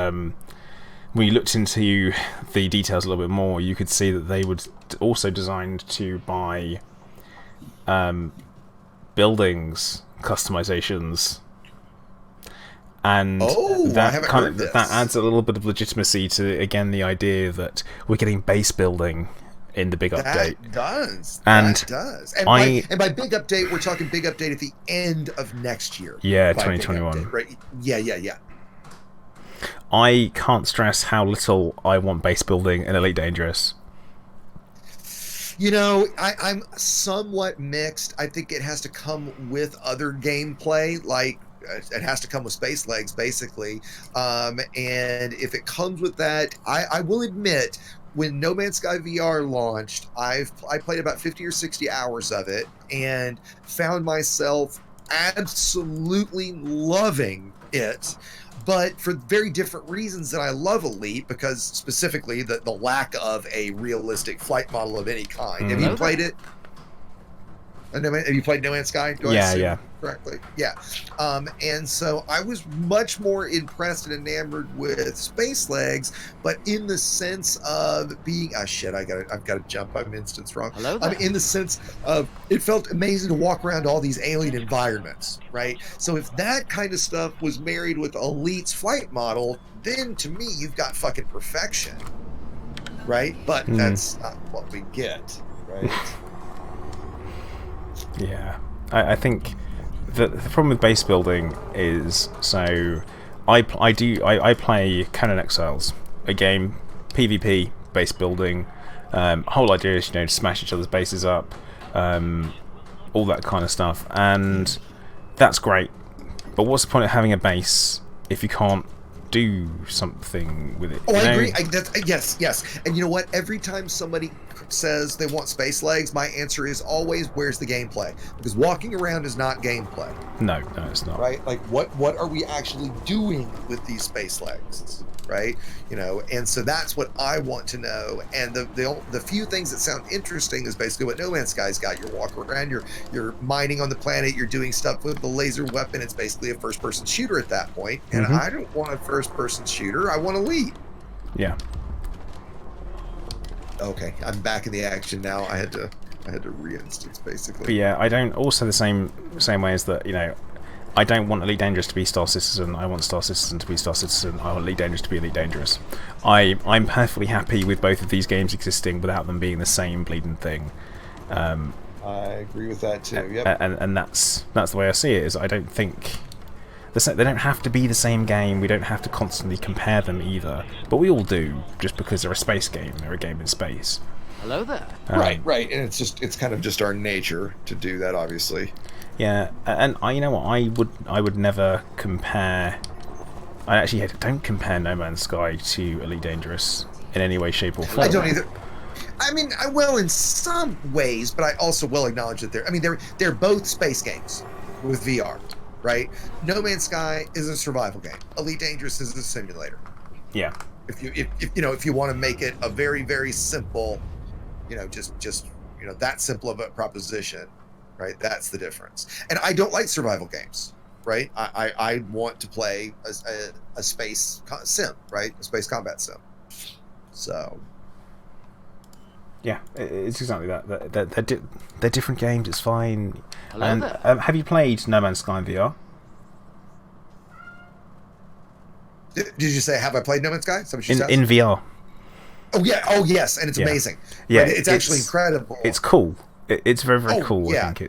when you looked into the details a little bit more, you could see that they were also designed to buy buildings customizations, and that adds a little bit of legitimacy to, again, the idea that we're getting base building in the big update. That does. And by big update, we're talking big update at the end of next year. Yeah, 2021. Update, right? Yeah. I can't stress how little I want base building in Elite Dangerous. I'm somewhat mixed. I think it has to come with other gameplay, like it has to come with space legs, basically. And if it comes with that, I will admit, when No Man's Sky VR launched, I played about 50 or 60 hours of it and found myself absolutely loving it. But for very different reasons than I love Elite, because specifically the lack of a realistic flight model of any kind. Have you played it? Have you played No Man's Sky? Yeah. Correctly. Yeah. And so I was much more impressed and enamored with Space Legs, but in the sense of being I've got to jump. I'm instance wrong. Hello there. In the sense of it felt amazing to walk around all these alien environments, right? So if that kind of stuff was married with Elite's flight model, then to me you've got fucking perfection, right? But that's not what we get, right? Yeah, I think the problem with base building is, so I play Canon Exiles, a game PvP base building. Whole idea is to smash each other's bases up, all that kind of stuff, and that's great. But what's the point of having a base if you can't do something with it? I agree. Yes. And you know what? Every time somebody says they want space legs, my answer is always, where's the gameplay? Because walking around is not gameplay. No, it's not. Right? Like, what are we actually doing with these space legs? Right? And so that's what I want to know. And the few things that sound interesting is basically what No Man's Sky's got. You're walking around, you're mining on the planet, you're doing stuff with the laser weapon. It's basically a first-person shooter at that point. And I don't want a first-person shooter. I want Elite. Yeah. Okay, I'm back in the action now. I had to re-instance, basically. But yeah, I don't. Also, the same way as that. I don't want Elite Dangerous to be Star Citizen. I want Star Citizen to be Star Citizen. I want Elite Dangerous to be Elite Dangerous. I'm perfectly happy with both of these games existing without them being the same bleeding thing. I agree with that too. Yep. And that's the way I see it. Is I don't think they don't have to be the same game. We don't have to constantly compare them either. But we all do, just because they're a space game. They're a game in space. Hello there. Right, and it's kind of just our nature to do that, obviously. Yeah, and you know what? I would never compare. I actually don't compare No Man's Sky to Elite Dangerous in any way, shape, or form. I don't either. I mean, I will in some ways, but I also will acknowledge that they're both space games with VR, right? No Man's Sky is a survival game. Elite Dangerous is a simulator. Yeah. If you want to make it a very, very simple, just that simple of a proposition, right? That's the difference. And I don't like survival games, right? I want to play a space sim, right? A space combat sim. So. Yeah, it's exactly that. They're different games. It's fine. Hello and there. Have you played No Man's Sky in VR? Did you say, have I played No Man's Sky? Is that what you said? In VR. Oh yeah. Oh yes, and it's Yeah. amazing. Yeah, Right? It's actually incredible. It's cool. It's very, very cool. yeah. I think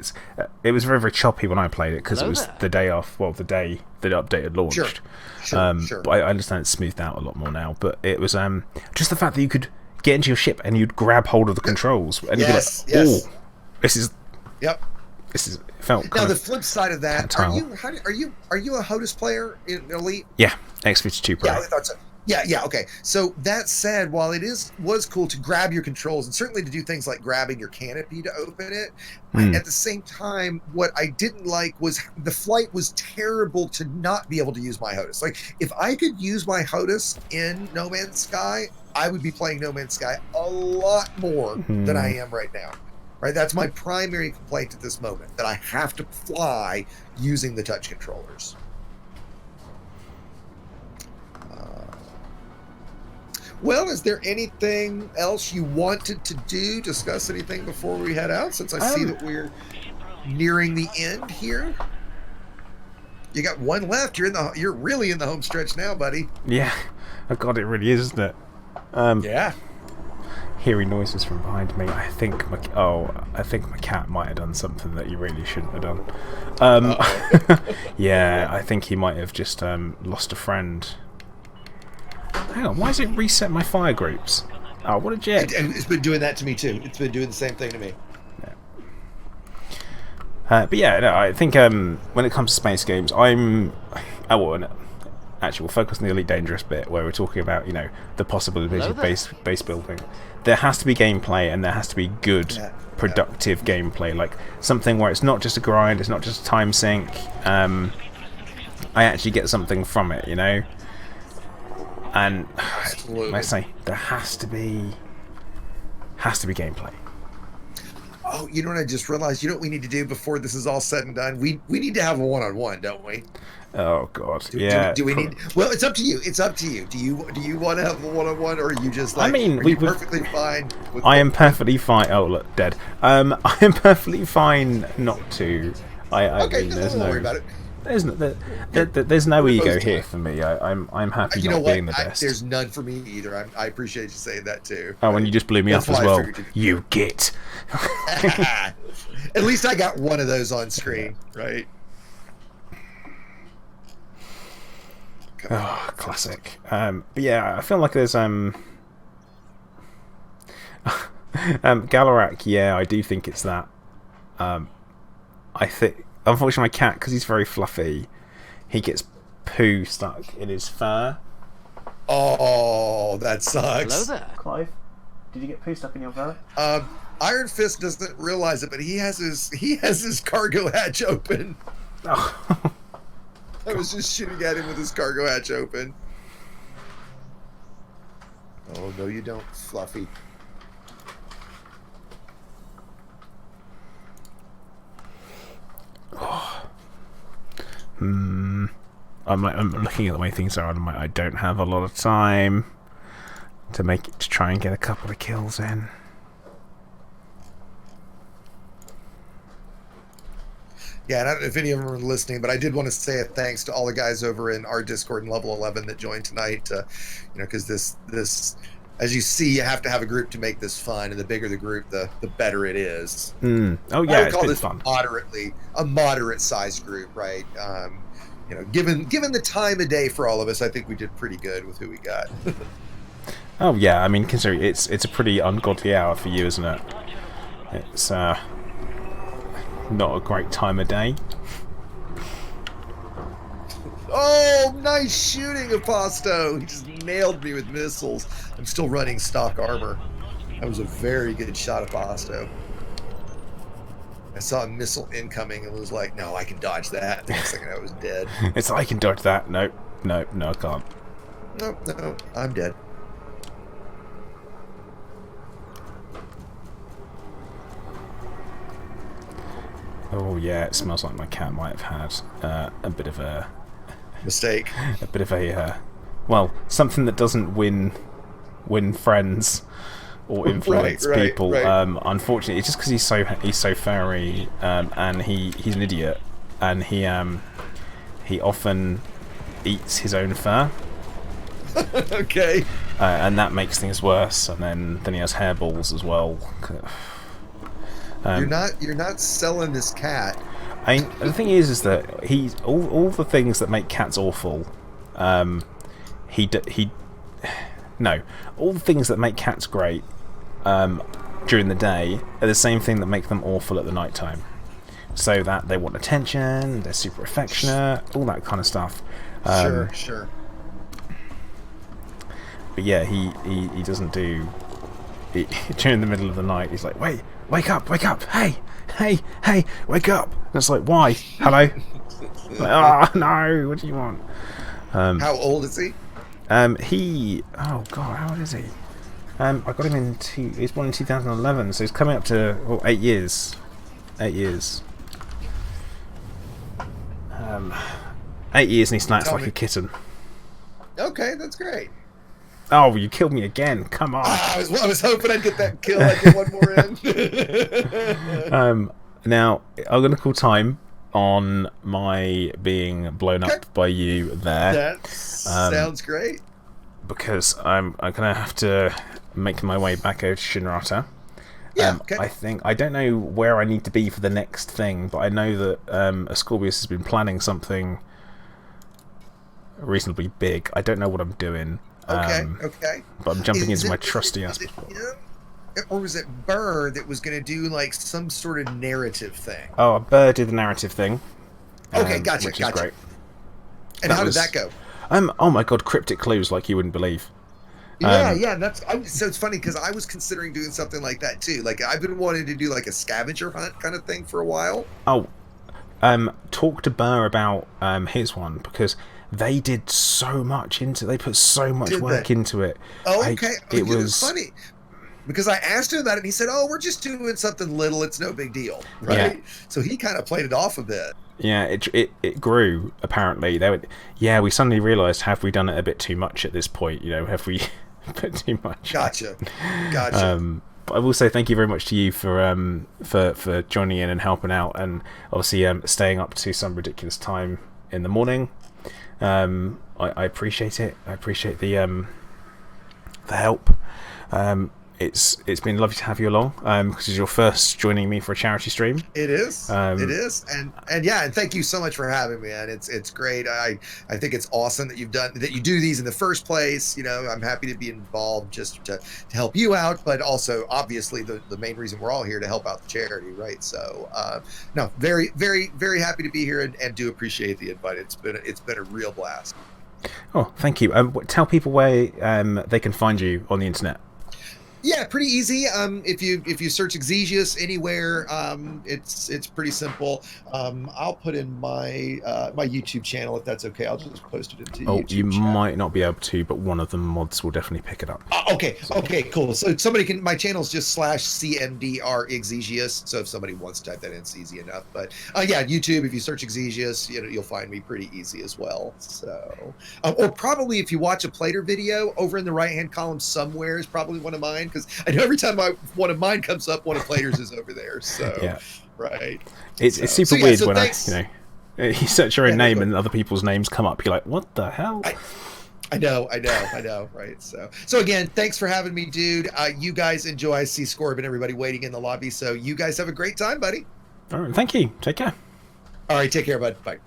it was very, very choppy when I played it because it Hello was there. the day off. Well, the day the update had launched. Sure. But I understand it's smoothed out a lot more now. But it was just the fact that you could get into your ship and you'd grab hold of the controls and you'd be like, yes. "Oh, this is." Yep. This is felt. Now Kind the of flip side of that, tactile. are you a HOTUS player in Elite? Yeah, X52 Pro. Yeah, I thought so. Yeah, okay. So that said, while it was cool to grab your controls and certainly to do things like grabbing your canopy to open it, at the same time, what I didn't like was the flight was terrible to not be able to use my HOTUS. Like, if I could use my HOTUS in No Man's Sky, I would be playing No Man's Sky a lot more than I am right now. Right? That's my primary complaint at this moment, that I have to fly using the touch controllers. Well, is there anything else you wanted to discuss anything before we head out, since I see that we're nearing the end here? You got one left. You're really in the home stretch now, buddy. Yeah. Oh God, it really is, isn't it? Yeah. Hearing noises from behind me. I think my cat might have done something that he really shouldn't have done. Yeah, I think he might have just lost a friend. Hang on, why does it reset my fire groups? Oh, what a jet! It's been doing that to me too. It's been doing the same thing to me. But yeah, no, I think when it comes to space games, actually, we'll focus on the Elite Dangerous bit where we're talking about the possibilities of base building. There has to be gameplay, and there has to be good, productive gameplay, like something where it's not just a grind, it's not just a time sink. I actually get something from it, And Absolutely. I say there has to be gameplay. Oh, you know what I just realized? You know what we need to do before this is all said and done? We need to have a one-on-one, don't we? Oh God, Do we need? Well, it's up to you. It's up to you. Do you want to have a one-on-one, or are you just like? I mean, are you perfectly fine. I am perfectly fine. Oh look, dead. I am perfectly fine not to. Okay, mean, don't worry about it. There's no ego here for me. I'm happy not being the best. There's none for me either. I appreciate you saying that too. Oh, and you just blew me That's up as why I well. figured You git. At least I got one of those on screen, right? Oh, classic. But yeah, I feel like there's Galarak. Yeah, I do think it's that. I think, unfortunately, my cat, because he's very fluffy, he gets poo stuck in his fur. Oh, that sucks. Hello there. Clive, did you get poo stuck in your fur? Iron Fist doesn't realize it, but he has his cargo hatch open. Oh. I was just shooting at him with his cargo hatch open. Oh, no, you don't, Fluffy. I'm looking at the way things are, and I'm like, I don't have a lot of time to try and get a couple of kills in. Yeah, and I don't know if any of them are listening, but I did want to say a thanks to all the guys over in our Discord in Level 11 that joined tonight. Because this, as you see, you have to have a group to make this fun, and the bigger the group, the better it is. Oh I yeah, would it's call been this fun. a moderate-sized group, right? you know, given the time of day for all of us, I think we did pretty good with who we got. Oh yeah, I mean, considering it's a pretty ungodly hour for you, isn't it? It's not a great time of day. Oh, nice shooting, Aposto! He just nailed me with missiles. I'm still running stock armor. That was a very good shot, Aposto. I saw a missile incoming and was like, no, I can dodge that. The next second I was dead. It's I can dodge that. No, I can't. No, I'm dead. Oh yeah, it smells like my cat might have had a bit of a Mistake. A bit of a well, something that doesn't win friends or influence people. Right. Unfortunately, it's just because he's so furry, and he's an idiot, and he often eats his own fur. Okay. And that makes things worse. And then he has hairballs as well. You're not selling this cat. The thing is that he's all the things that make cats awful. All the things that make cats great during the day are the same thing that make them awful at the night time. So that they want attention, they're super affectionate, all that kind of stuff. Sure. But yeah, he doesn't do. During the middle of the night, he's like, wake up, hey, wake up. And it's like, why? Hello? Like, oh no, what do you want? How old is he? Oh god, how old is he? I got him he's born in 2011, so he's coming up to 8 years. 8 years. 8 years, and he snacks like a kitten. Okay, that's great. Oh, you killed me again! Come on. I was hoping I'd get that kill. I'd get one more in. Now I'm gonna call time on my being blown up by you there. That sounds great. Because I'm gonna have to make my way back over to Shinrata. Yeah, okay. I don't know where I need to be for the next thing, but I know that Ascorbius has been planning something reasonably big. I don't know what I'm doing. Okay. But I'm jumping into my trusty ass. Or was it Burr that was going to do like some sort of narrative thing? Oh, Burr did the narrative thing. Okay, gotcha. Which is great. And how did that go? Oh my god, cryptic clues like you wouldn't believe. Yeah. So it's funny because I was considering doing something like that too. Like I've been wanting to do like a scavenger hunt kind of thing for a while. Oh, talk to Burr about his one, because they did so much they put so much work into it. Oh, okay. It was funny because I asked him about it and he said, oh, we're just doing something little, it's no big deal, right? Yeah. So he kind of played it off a bit. Yeah, it grew, apparently. We suddenly realised, have we done it a bit too much at this point? You know, have we put too much? Gotcha. But I will say thank you very much to you for joining in and helping out, and obviously staying up to some ridiculous time in the morning. I appreciate it. I appreciate the help. It's been lovely to have you along, because it's your first joining me for a charity stream. It is. And thank you so much for having me, man. It's great. I think it's awesome that you do these in the first place. You know, I'm happy to be involved just to help you out, but also obviously the main reason we're all here to help out the charity, right? So no, very, very, very happy to be here and do appreciate the invite. It's been a real blast. Oh, thank you. Tell people where they can find you on the internet. Yeah, pretty easy. If you search Exigeous anywhere, it's pretty simple. I'll put in my my YouTube channel if that's okay. I'll just post it into YouTube. You might not be able to, but one of the mods will definitely pick it up. Okay, cool. So somebody can. My channel's just /CMDR Exigeous. So if somebody wants to type that in, it's easy enough. But yeah, YouTube. If you search Exigeous, you'll find me pretty easy as well. So, or probably if you watch a Plater video, over in the right-hand column somewhere is probably one of mine. Because I know every time one of mine comes up, one of Plater's is over there. So yeah, right. It's super weird when you search your own name and other people's names come up. You're like, what the hell? I know, right? So again, thanks for having me, dude. You guys enjoy. I see Scorb and everybody waiting in the lobby. So you guys have a great time, buddy. All right, thank you. Take care. All right, take care, bud. Bye.